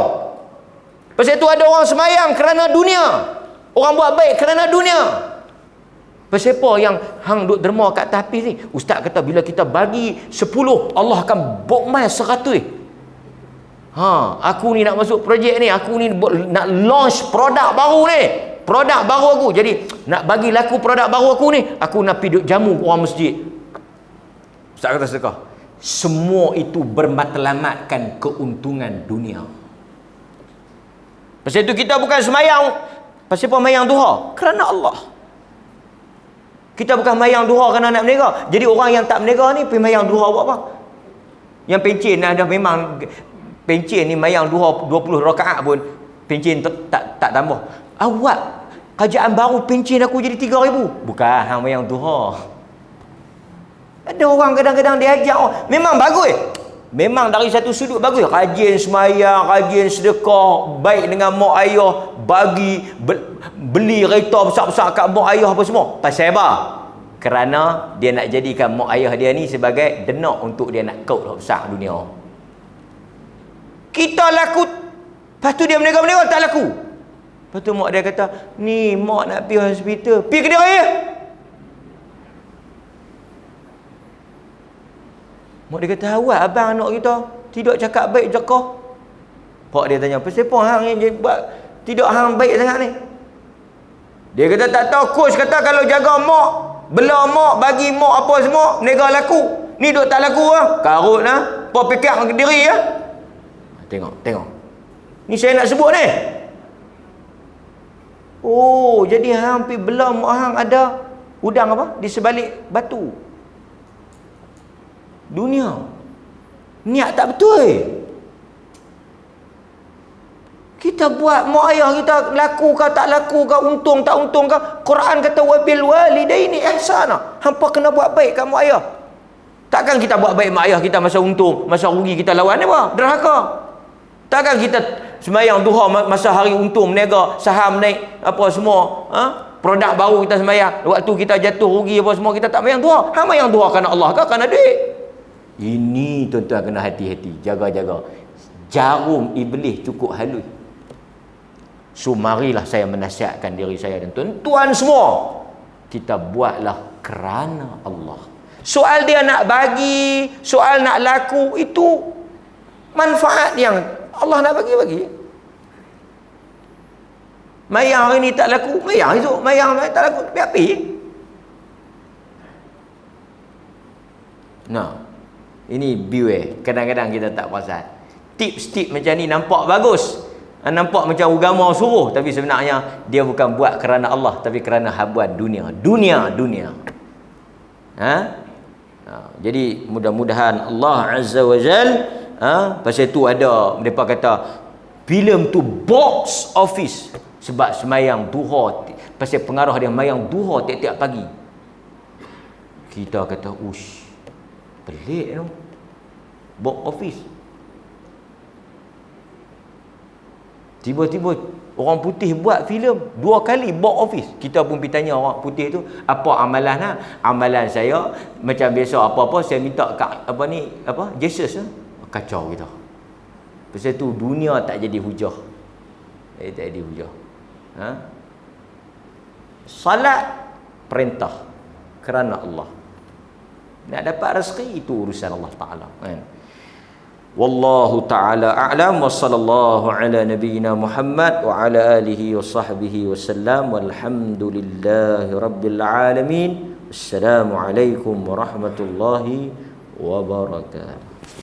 Pasal tu ada orang semayang kerana dunia. Orang buat baik kerana dunia. Pasal apa yang hang duk derma kat atas ni? Ustaz kata bila kita bagi 10, Allah akan bokmai 100. Aku ni nak masuk projek ni, aku ni nak launch produk baru ni. Produk baru aku. Jadi nak bagi laku produk baru aku ni, aku nak pergi duk jamu orang masjid. Ustaz kata sedekah. Semua itu bermatlamatkan keuntungan dunia. Pasal itu kita bukan semayang. Pasal apa mayang duha? Kerana Allah. Kita bukan mayang duha kerana nak berniaga. Jadi orang yang tak berniaga ni pergi mayang duha buat apa? Yang pencen dah memang pencen ni mayang duha 20 rakaat pun pencen tak tambah. Awak kerajaan baru pencen aku jadi 3,000. Bukan hang mayang duha. Ada orang kadang-kadang dia ajak orang. Memang bagus. Memang dari satu sudut bagus. Rajin semayang, rajin sedekah, baik dengan mak ayah, bagi beli kereta besar-besar kat mak ayah apa semua. Pasal apa? Kerana dia nak jadikan mak ayah dia ni sebagai denak untuk dia nak kaut besar dunia. Kita laku, lepas tu dia berniaga-berniaga tak laku. Lepas tu mak dia kata, ni mak nak pergi hospital. Pergi ke dia raya. Mak dia kata, awak abang anak kita tidak cakap baik zakah. Pak dia tanya, pasal apa hang yang buat tidak hang baik sangat ni? Dia kata tak tahu. Coach kata kalau jaga mak, bela mak, bagi mak apa semua, berniaga laku. Ni duk tak laku lah. Karut lah. Pak pikir ke diri ya. Tengok. Ni saya nak sebut ni. Oh, jadi hang pergi bela mak hang ada udang apa? Di sebalik batu. Dunia. Niat tak betul. Kita buat mak ayah kita laku ke tak laku ke, untung tak untung ke. Quran kata wabil walidaini ihsana. Hampa kena buat baik kat mak ayah. Takkan kita buat baik mak ayah kita masa untung, masa rugi kita lawan apa? Derhaka. Takkan kita sembahyang duha masa hari untung, berniaga, saham naik, apa semua, produk baru kita sembahyang. Waktu kita jatuh rugi apa semua kita tak sembahyang duha. Hang sembahyang duha kerana Allah ke kerana duit? Ini tuan-tuan kena hati-hati, jaga-jaga. Jarum iblis cukup halus. So marilah saya menasihatkan diri saya dan tuan-tuan semua, kita buatlah kerana Allah. Soal dia nak bagi, soal nak laku, itu manfaat yang Allah nak bagi. Mayang hari ni tak laku, mayang esok, mayang tak laku, biar api. Nah, ini beware. Kadang-kadang kita tak perasan. Tips-tips macam ni nampak bagus, nampak macam agama suruh, tapi sebenarnya dia bukan buat kerana Allah, tapi kerana habuan dunia. Jadi mudah-mudahan Allah Azza wa Jal, pasal tu ada mereka kata filem tu box office sebab semayang duha, pasal pengarah dia semayang duha tiap-tiap pagi. Kita kata ush, pelik tu box office. Tiba-tiba orang putih buat filem 2 kali box office. Kita pun pergi tanya orang putih tu, apa amalan lah? Amalan saya macam biasa, apa-apa saya minta kat Jesus lah. Kacau kita. Pasal tu dunia tak jadi hujah. Tak jadi hujah. Salat perintah kerana Allah. Nak dapat rezeki itu urusan Allah Taala, kan? Wallahu taala a'lam wa sallallahu ala nabiyyina Muhammad wa ala alihi wa sahbihi wasallam walhamdulillahi rabbil alamin. Assalamu alaikum warahmatullahi wabarakatuh.